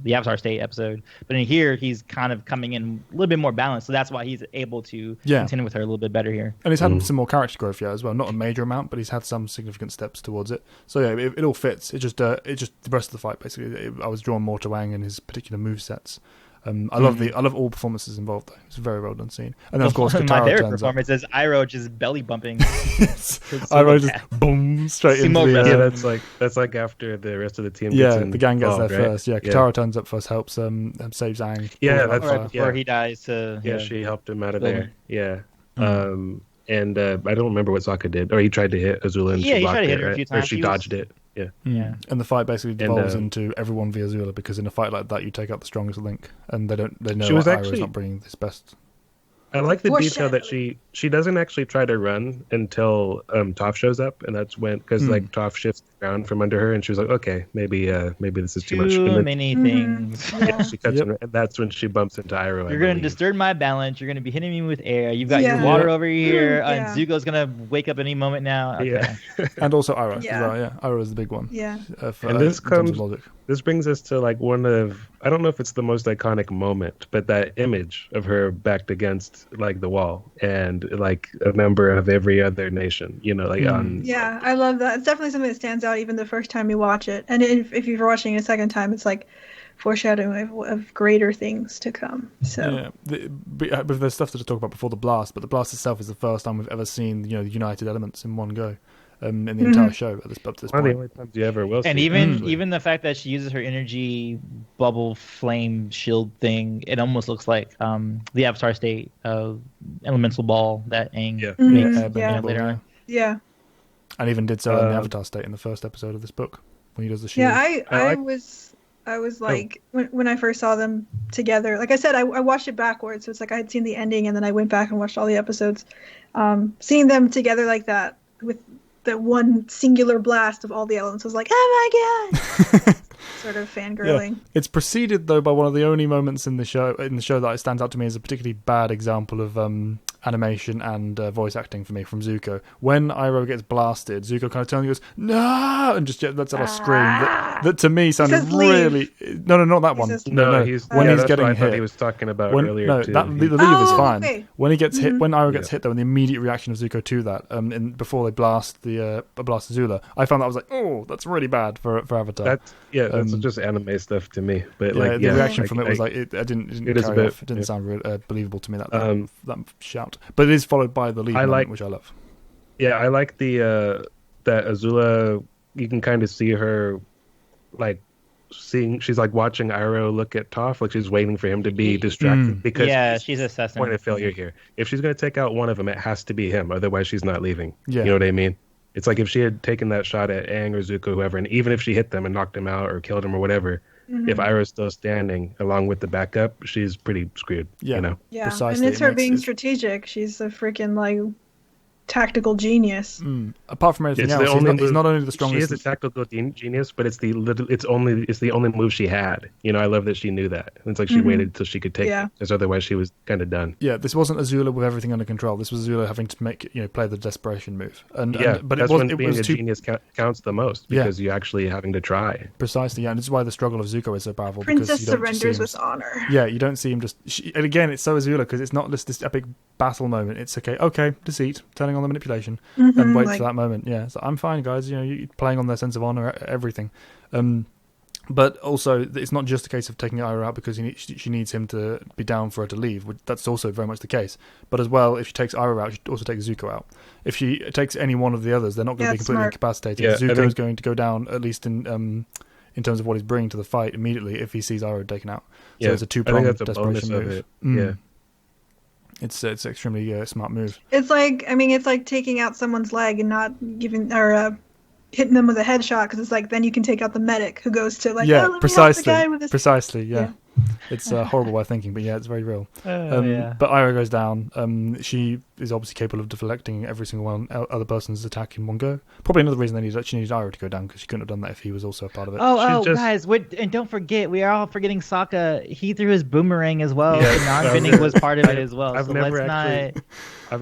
the Avatar State episode. But in here, he's kind of coming in a little bit more balanced. So that's why he's able to contend with her a little bit better here. And he's had some more character growth as well. Not a major amount, but he's had some significant steps towards it. So yeah, it all fits. It just the rest of the fight basically. I was drawn more to Aang and his particular movesets. I love all performances involved though. It's a very well done scene. And then of course my favorite performance is Iroh just belly bumping. Iroh just boom straight into the yeah, that's like after the rest of the team gets the gang gets there first. Yeah, Katara turns up first, helps saves Aang. Yeah, that's right before he dies she helped him out of there. Yeah. And I don't remember what Sokka did, or he tried to hit Azula and she blocked it, a few times. Or she dodged it. Yeah. And the fight basically devolves into everyone via Azula, because in a fight like that, you take out the strongest link, and they know Iroh is not bringing his best. I like the detail that she doesn't actually try to run until Toph shows up, and that's when because like Toph shifts the ground from under her, and she was like, okay, maybe this is too much. Too many things. She cuts in, and that's when she bumps into Iroh. You're going to disturb my balance. You're going to be hitting me with air. You've got your water over here, and Zuko's going to wake up any moment now. Okay. Yeah, and also Iroh as well. Yeah, Iroh is the big one. Yeah, and this brings us to like one of, I don't know if it's the most iconic moment, but that image of her backed against like the wall and like a member of every other nation, I love that. It's definitely something that stands out even the first time you watch it. And if you're watching it a second time, it's like foreshadowing of greater things to come. So but there's stuff to talk about before the blast, but the blast itself is the first time we've ever seen the united elements in one go. In the entire show up to this point. One of the only times you ever will see. And even the fact that she uses her energy bubble flame shield thing, it almost looks like the Avatar State elemental ball that Aang makes later on. Yeah. And even did so in the Avatar State in the first episode of this book when he does the shield. Yeah, I I was like, when I first saw them together, like I said, I watched it backwards. So it's like I had seen the ending and then I went back and watched all the episodes. Seeing them together like that with the one singular blast of all the elements was like, oh my God! Sort of fangirling. Yeah. It's preceded, though, by one of the only moments in the show that stands out to me as a particularly bad example of animation and voice acting for me from Zuko. When Iroh gets blasted, Zuko kind of turns and goes, no! And just lets out a scream that to me sounded really... No, not that one. No, when he's getting what I hit. thought he was talking about earlier, no, too. The leave is fine. Okay. When he gets hit, when Iroh gets hit, though, and the immediate reaction of Zuko to that, before they blast Azula, I found that I was like, oh, that's really bad for Avatar. That's just anime stuff to me. But the reaction from it was like, it didn't carry off. It didn't sound believable to me, that shout. But it is followed by the lead moment, which I love. Yeah, I like that Azula, you can kind of see her, like, she's like watching Iroh look at Toph, like she's waiting for him to be distracted because she's assessing point of failure here. If she's going to take out one of them, it has to be him, otherwise she's not leaving. Yeah. You know what I mean? It's like if she had taken that shot at Aang or Zuko, whoever, and even if she hit them and knocked him out or killed him or whatever, if Iroh's still standing along with the backup, she's pretty screwed. Yeah, you know? Yeah, precisely. and it's her being strategic. She's a freaking like tactical genius. Apart from everything else, he's not only the strongest. She is a tactical genius, but it's the only move she had. You know, I love that she knew that. It's like she waited till she could take it, because otherwise she was kind of done. Yeah, this wasn't Azula with everything under control. This was Azula having to play the desperation move. But that's when being a genius counts the most, because you're actually having to try. Precisely, yeah, and this is why the struggle of Zuko is so powerful. Princess because you don't surrenders with honor. Yeah, you don't see him and again, it's so Azula because it's not just this epic battle moment. It's okay, deceit, turning on the manipulation. And wait for that moment. Yeah, so I'm fine, guys. You're playing on their sense of honor, everything. But also, it's not just a case of taking Iroh out because she needs him to be down for her to leave. That's also very much the case. But as well, if she takes Iroh out, she also takes Zuko out. If she takes any one of the others, they're not going to be completely incapacitated. Yeah, Zuko's going to go down, at least in terms of what he's bringing to the fight immediately if he sees Iroh taken out. So it's a two-pronged desperation move. Yeah. It's extremely smart move. It's like taking out someone's leg and not giving or hitting them with a headshot because it's like then you can take out the medic who goes to let precisely, me help the guy with this. Precisely, yeah. It's horrible way of thinking, but it's very real. But Iroh goes down. She is obviously capable of deflecting every single other person's attack in one go. Probably another reason she needed Iroh to go down because she couldn't have done that if he was also a part of it. Guys, and don't forget, we are all forgetting Sokka. He threw his boomerang as well. Yeah, non-bending was part of it as well. I've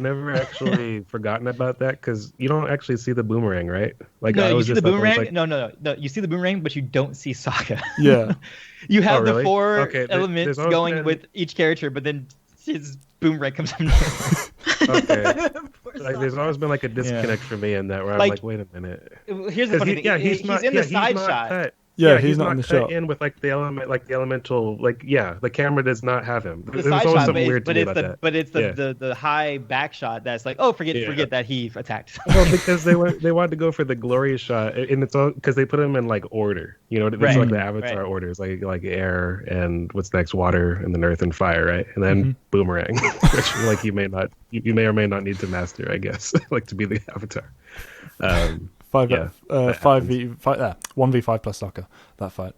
never actually forgotten about that because you don't actually see the boomerang, right? Like you see the boomerang. No. You see the boomerang, but you don't see Sokka. Yeah. You have the four elements going with each character, but then his boomerang comes up. Okay. There's always been like a disconnect for me in that where I'm like, wait a minute. Here's the funny thing. He's in the side shot. He's not in the shot. In with like the elemental, the camera does not have him. There's always something weird to me about that. But it's the high back shot that's like, forget that he attacked. Well, because they wanted to go for the glory shot, and it's all because they put him in like order. You know, it's like the Avatar orders, like air and what's next, water, and then earth and fire, right? And then boomerang, which like you may or may not need to master, I guess, like to be the Avatar. 1v5 plus Sokka, that fight.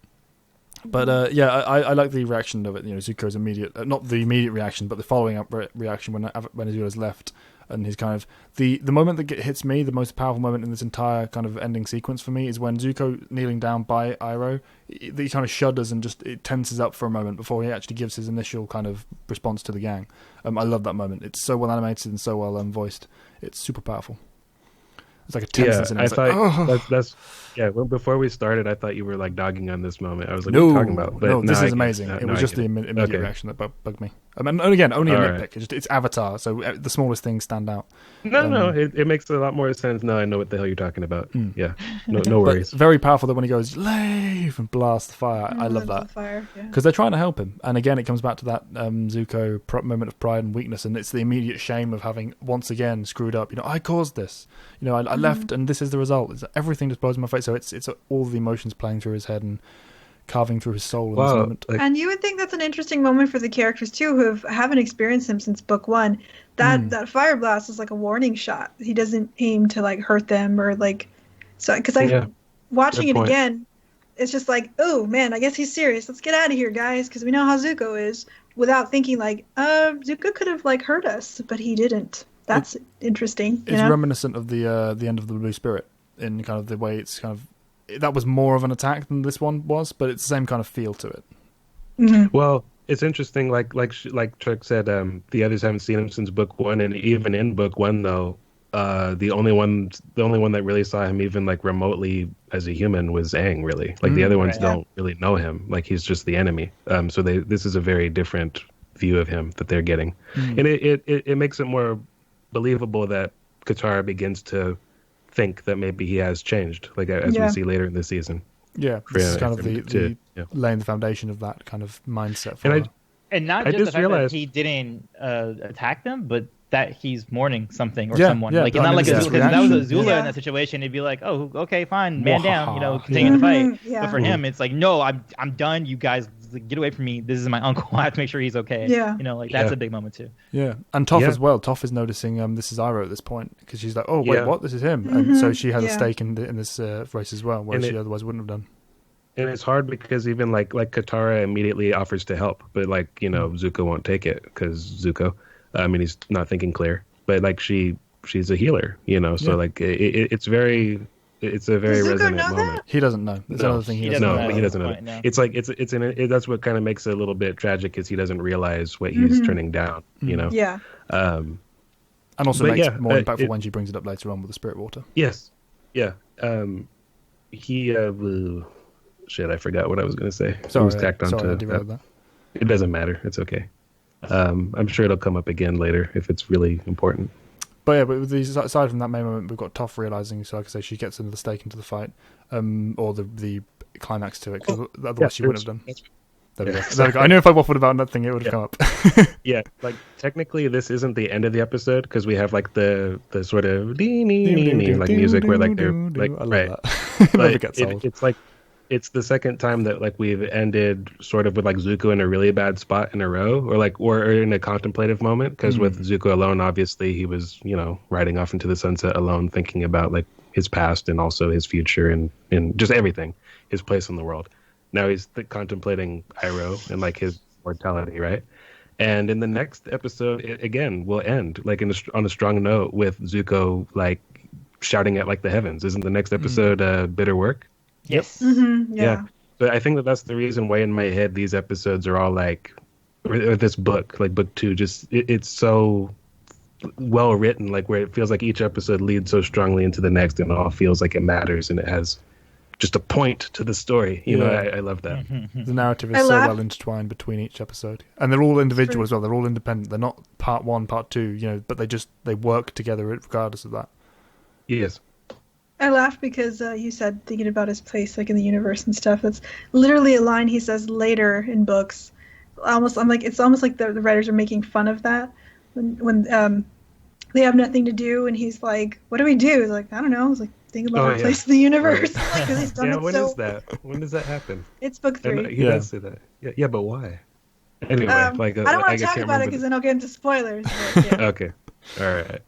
But I like the reaction of it. Zuko's immediate, not the immediate reaction, but the following up reaction when Azula's left, and his kind of the moment that hits me, the most powerful moment in this entire kind of ending sequence for me is when Zuko kneeling down by Iroh, he kind of shudders and just it tenses up for a moment before he actually gives his initial kind of response to the gang. I love that moment. It's so well animated and so well voiced. It's super powerful. It's like a tenseness. I thought that's before we started, I thought you were like dogging on this moment. I was like, what are you talking about? But this is amazing. It was just the immediate reaction that bugged me. And again, only a nitpick. It's Avatar, so the smallest things stand out. It makes a lot more sense now. I know what the hell you're talking about. Yeah, no worries. Very powerful that when he goes leave and blasts the fire. I love that because they're trying to help him. And again, it comes back to that Zuko moment of pride and weakness, and it's the immediate shame of having once again screwed up. I caused this. I left, and this is the result. Everything just blows in my face. So it's all the emotions playing through his head and carving through his soul in this moment. And you would think that's an interesting moment for the characters too, who haven't experienced him since book one. That fire blast is like a warning shot. He doesn't aim to like hurt them or like so. Because watching it again, it's just like, oh man, I guess he's serious. Let's get out of here, guys, because we know how Zuko is. Without thinking like, Zuko could have like hurt us, but he didn't. That's interesting. It's reminiscent of the end of the Blue Spirit in kind of the way it's kind of. That was more of an attack than this one was, but it's the same kind of feel to it. Mm-hmm. Well, it's interesting. Like Chuck said, the others haven't seen him since book 1, and even in book 1, though, the only one that really saw him even like remotely as a human was Aang. Really, like the other ones don't really know him. Like he's just the enemy. So this is a very different view of him that they're getting, and it makes it more believable that Katara begins to think that maybe he has changed, like as we see later in the season. Yeah, this is kind of the laying the foundation of that kind of mindset for her. And not just the fact that he didn't attack them, but that he's mourning something or someone. Like it's not like because if that was Azula in that situation, it'd be like, oh, okay, fine, man down, continue to fight. Yeah. But for him, it's like, no, I'm done. You guys get away from me. This is my uncle. I have to make sure he's okay. Yeah. That's a big moment too. Yeah, and Toph as well. Toph is noticing this is Iroh at this point because she's like, oh wait, what? This is him, and so she has a stake in this race as well, whereas she otherwise wouldn't have done. And it's hard because even like Katara immediately offers to help, but like Zuko won't take it because Zuko, he's not thinking clear. But like she's a healer, so like it's a very resonant moment. He doesn't know. That's another thing he doesn't know. But he doesn't know. No. It's like that's what kind of makes it a little bit tragic is he doesn't realize what he's turning down. Yeah. And also makes it more impactful when she brings it up later on with the spirit water. Yes. Yeah. Shit, I forgot what I was going to say. Sorry, tacked onto that. It doesn't matter. It's okay. I'm sure it'll come up again later if it's really important. But yeah, but aside from that main moment, we've got Toph realizing, so like I say, she gets into the stake into the fight, or the climax to it, because otherwise she wouldn't have done. There we go. I knew if I waffled about nothing, it would have come up. Yeah, like technically this isn't the end of the episode because we have like the sort of like music where like they're like right. It's like. It's the second time that like we've ended sort of with like Zuko in a really bad spot in a row, or in a contemplative moment. Because with Zuko alone, obviously he was riding off into the sunset alone, thinking about like his past and also his future and just everything, his place in the world. Now he's contemplating Iroh and like his mortality, right? And in the next episode, it again will end like on a strong note with Zuko like shouting at like the heavens. Isn't the next episode bitter work? Yes. Mm-hmm, yeah. But I think that's the reason why in my head these episodes are all like, or this book, like book 2, just it's so well written, like where it feels like each episode leads so strongly into the next, and it all feels like it matters and it has just a point to the story. I love that. The narrative is so well intertwined between each episode, and they're all individual as well. They're all independent. They're not part 1, part 2, but they work together regardless of that. Yes. I laughed because you said thinking about his place like in the universe and stuff. That's literally a line he says later in books. It's almost like the writers are making fun of that when they have nothing to do and he's like, "What do we do?" He's like, "I don't know." He's like, "Think about our place in the universe." Right. Like, he's done when is that? When does that happen? It's book 3. He does say that. Yeah, but why? Anyway, I don't want to talk about it because then I'll get into spoilers. But, Okay, all right.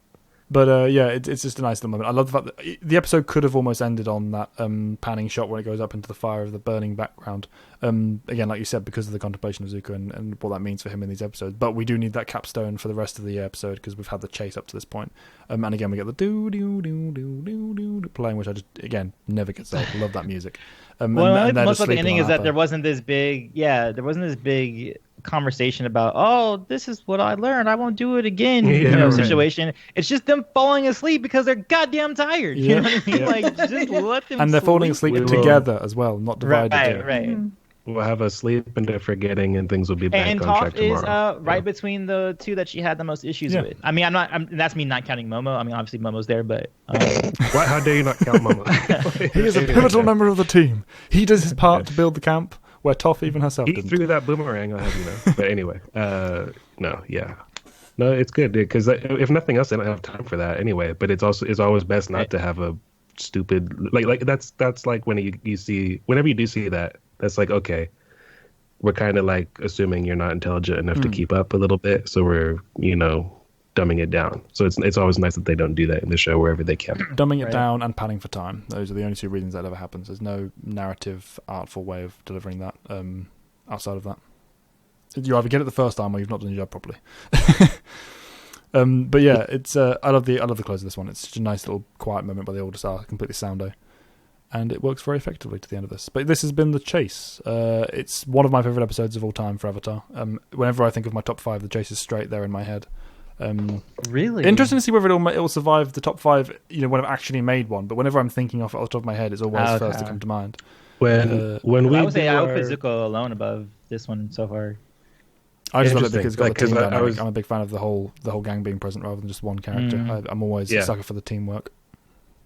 But it's just a nice little moment. I love the fact that the episode could have almost ended on that panning shot where it goes up into the fire of the burning background. Again, like you said, because of the contemplation of Zuko and what that means for him in these episodes. But we do need that capstone for the rest of the episode because we've had the chase up to this point. And again, we get the do playing, which I just again never gets old. Love that music. Most of the ending is that there wasn't this big conversation about this is what I learned, I won't do it again situation. It's just them falling asleep because they're goddamn tired. You know what I mean? Like just let them and they're falling asleep together as well, not divided. Right. Mm-hmm. We'll have a sleep into forgetting and things will be back on track tomorrow. And Toph is right between the two that she had the most issues with. I mean, that's me not counting Momo. I mean, obviously Momo's there, but what? How dare you not count Momo? He is a pivotal member of the team. He does his part to build the camp where Toph even herself didn't. He threw that boomerang, I'll have you know. But anyway, no, it's good because if nothing else, I don't have time for that anyway. But it's always best not to have a stupid like that's like when you see whenever you do see that, that's like, okay, we're kind of like assuming you're not intelligent enough to keep up a little bit, so we're dumbing it down. So it's always nice that they don't do that in the show wherever they can. Dumbing it down and padding for time. Those are the only two reasons that ever happens. There's no narrative, artful way of delivering that outside of that. You either get it the first time or you've not done your job properly. But yeah, it's I love the close of this one. It's such a nice little quiet moment by the older star, completely soundo, and it works very effectively to the end of this. But this has been The Chase. It's one of my favourite episodes of all time for Avatar. Whenever I think of my top 5, The Chase is straight there in my head. Really interesting to see whether it'll survive the top 5. When I've actually made one, but whenever I'm thinking off it off the top of my head, it's always first to come to mind. When we I would say I would put Zuko alone above this one so far. I just love it because it's got the team dynamic. I'm a big fan of the whole gang being present rather than just one character. I'm always a sucker for the teamwork.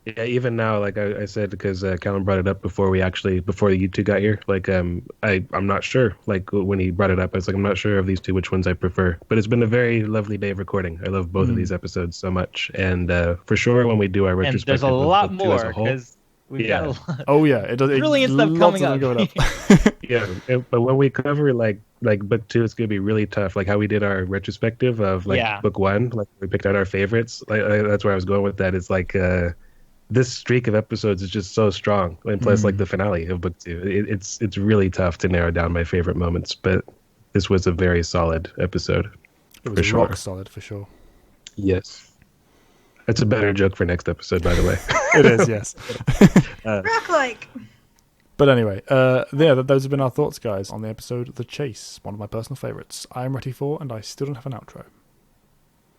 Yeah, even now, like I said, because Callum brought it up before you two got here. Like, I'm not sure. Like when he brought it up, I was like, I'm not sure of these two which ones I prefer. But it's been a very lovely day of recording. I love both of these episodes so much, and for sure when we do our retrospective, and there's a lot more because we've got a lot. Oh yeah, it does. Brilliant stuff coming up. Yeah, but when we cover like book 2, it's gonna be really tough. Like how we did our retrospective of book 1, like we picked out our favorites. Like that's where I was going with that. It's like this streak of episodes is just so strong, and plus like the finale of book 2, it's really tough to narrow down my favorite moments. But this was a very solid episode. It was rock solid for sure. Yes. That's a better joke for next episode, by the way. It is, yes. Rock-like. But anyway, those have been our thoughts, guys, on the episode The Chase, one of my personal favourites. I am ready for, and I still don't have an outro.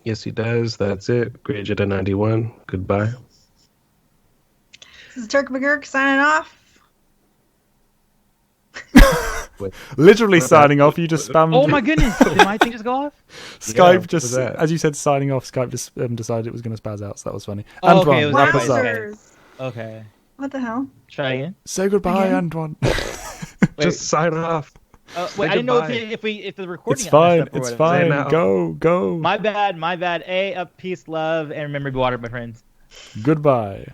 Yes, he does. That's it. Great Jedi 91. Goodbye. This is Turk McGurk signing off. Literally signing off. You just spammed. Oh my goodness! Did my thing just go off? Skype just, as you said, signing off. Skype just decided it was going to spaz out, so that was funny. Oh, Antoine, okay, it was wrap us up. Okay. What the hell? Try again. Say goodbye, Again? Antoine. Just sign off. Wait, I didn't know if the recording. It's fine. Got messed It's up or whatever. fine. Go. My bad. Hey, up, peace, love, and remember to be water, my friends. Goodbye.